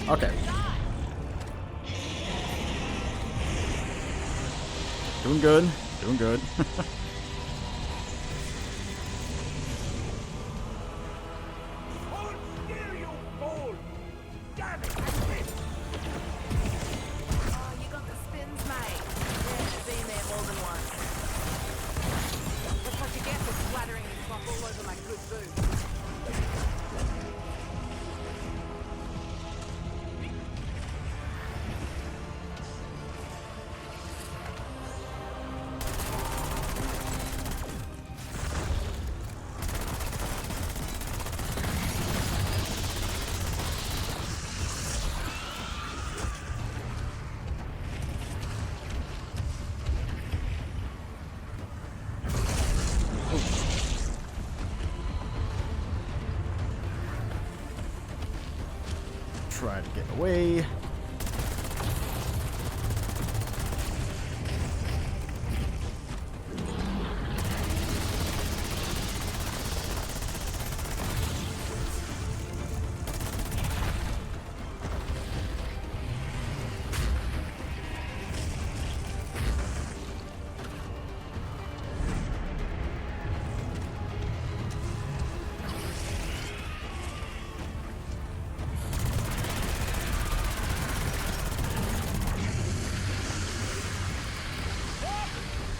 Okay. Doing good. Doing good. Hold still, you fool! Damn it, I missed! Oh, you got the spins, mate. Yeah, I've been there more than once. That's what you get for splattering and crop all over my good food. the way.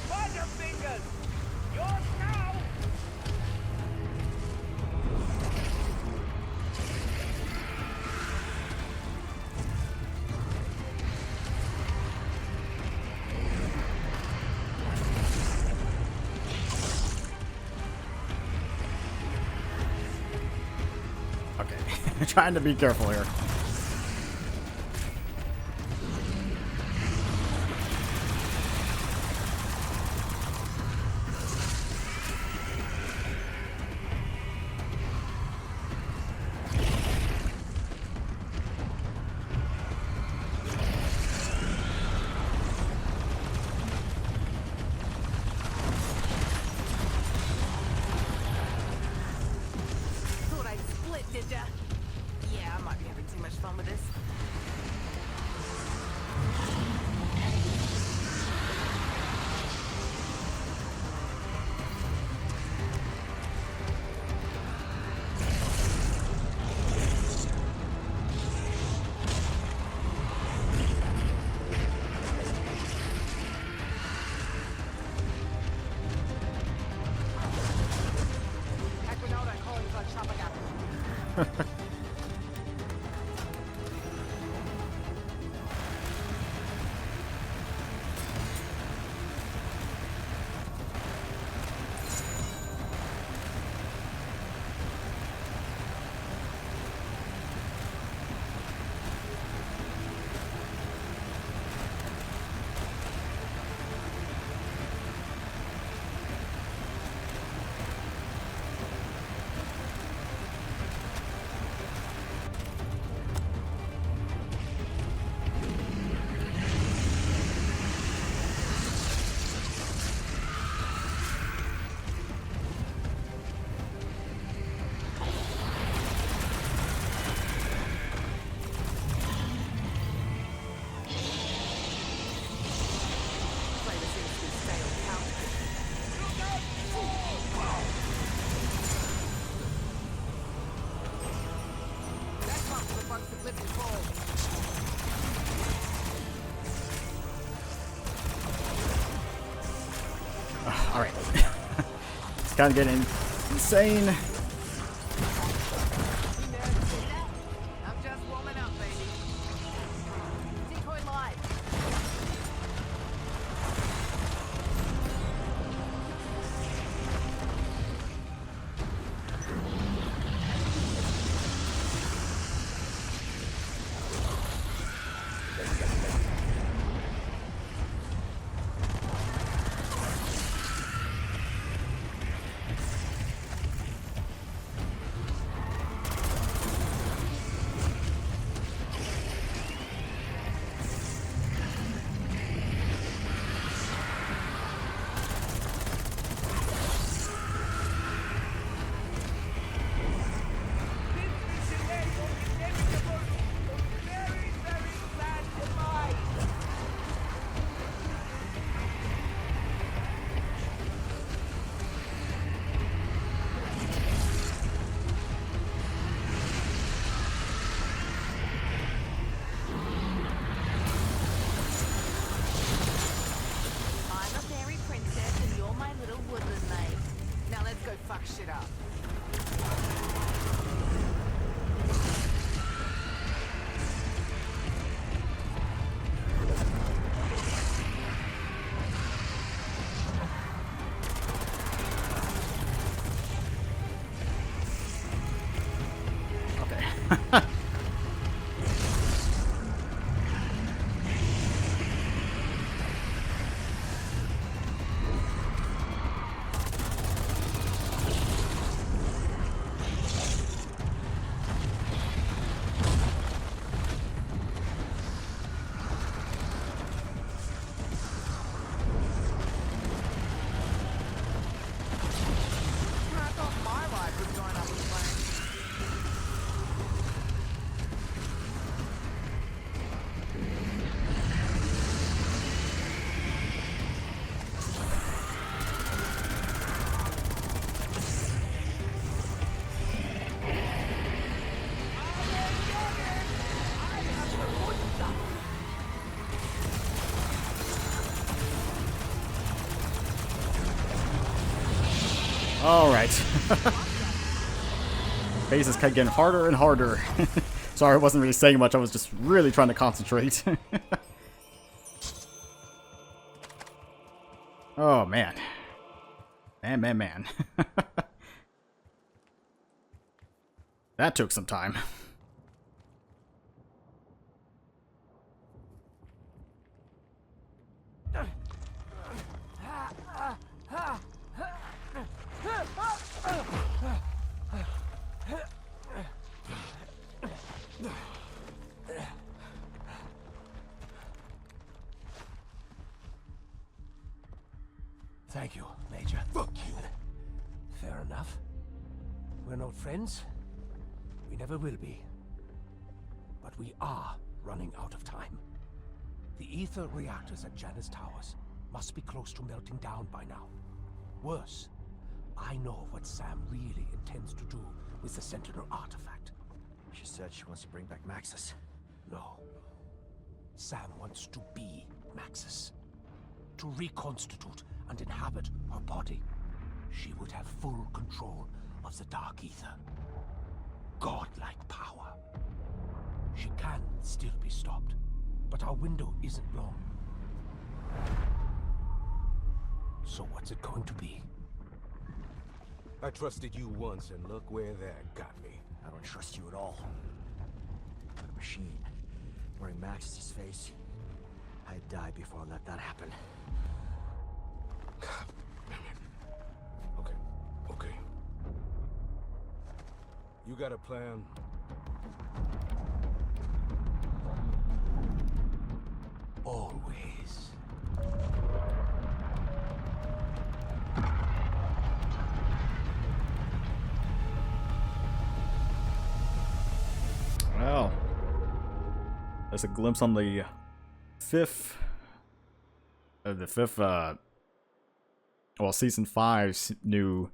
Butterfingers! Yours now! Okay, trying to be careful here. Thought I'd split, did ya? Yeah, I might be having too much fun with this. Aquanauta calling for a chopper gun. Flavor seems to be stale count. That's one for the bugs that live and fall. Alright. It's kind of getting insane. I'm just warming up, baby. Decoy live. I'm a fairy princess and you're my little woodland maid. Now let's go fuck shit up. Okay. Alright. Phases kept getting harder and harder. Sorry, I wasn't really saying much. I was just really trying to concentrate. Oh, man. Man. That took some time. Thank you, Major. Fuck you. Fair enough. We're not friends. We never will be. But we are running out of time. The ether reactors at Janus Towers must be close to melting down by now. Worse, I know what Sam really intends to do with the Sentinel artifact. She said she wants to bring back Maxis. No. Sam wants to be Maxis. To reconstitute and inhabit her body. She would have full control of the Dark Ether. Godlike power. She can still be stopped, but our window isn't long. So what's it going to be? I trusted you once, and look where that got me. I don't trust you at all. But a machine wearing Maxis' face. I'd die before I let that happen. Okay. You got a plan? Always. Well, there's a glimpse on the fifth, well, Season 5's new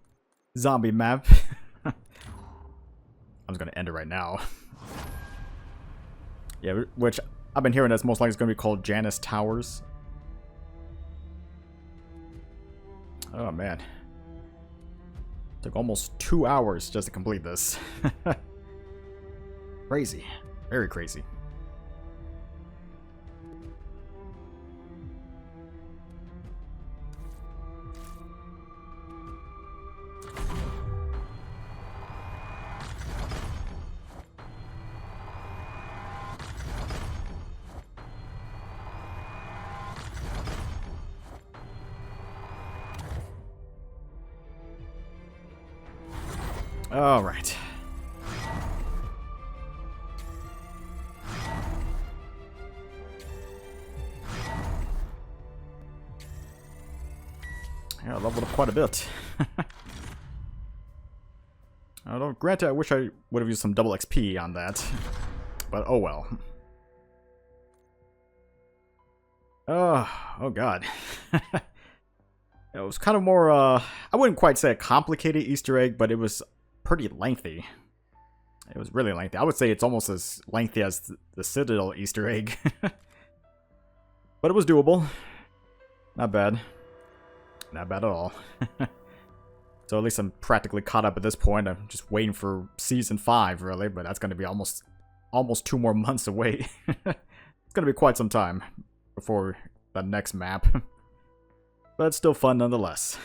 zombie map. I'm just gonna end it right now. Yeah, which I've been hearing that's most likely is gonna be called Janus Towers. Oh man. Took almost 2 hours just to complete this. Crazy. Very crazy. All right. Yeah, I leveled up quite a bit. Although, granted, I wish I would have used some double XP on that. But oh well. Oh god. It was kind of more, I wouldn't quite say a complicated Easter egg, but it was pretty lengthy. It was really lengthy. I would say it's almost as lengthy as the Citadel Easter egg. But it was doable. Not bad. Not bad at all. So at least I'm practically caught up at this point. I'm just waiting for Season 5, really, but that's going to be almost 2 more months away. It's going to be quite some time before the next map. But it's still fun nonetheless.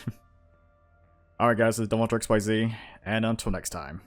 Alright guys, this is DevilHunterXYZ, and until next time.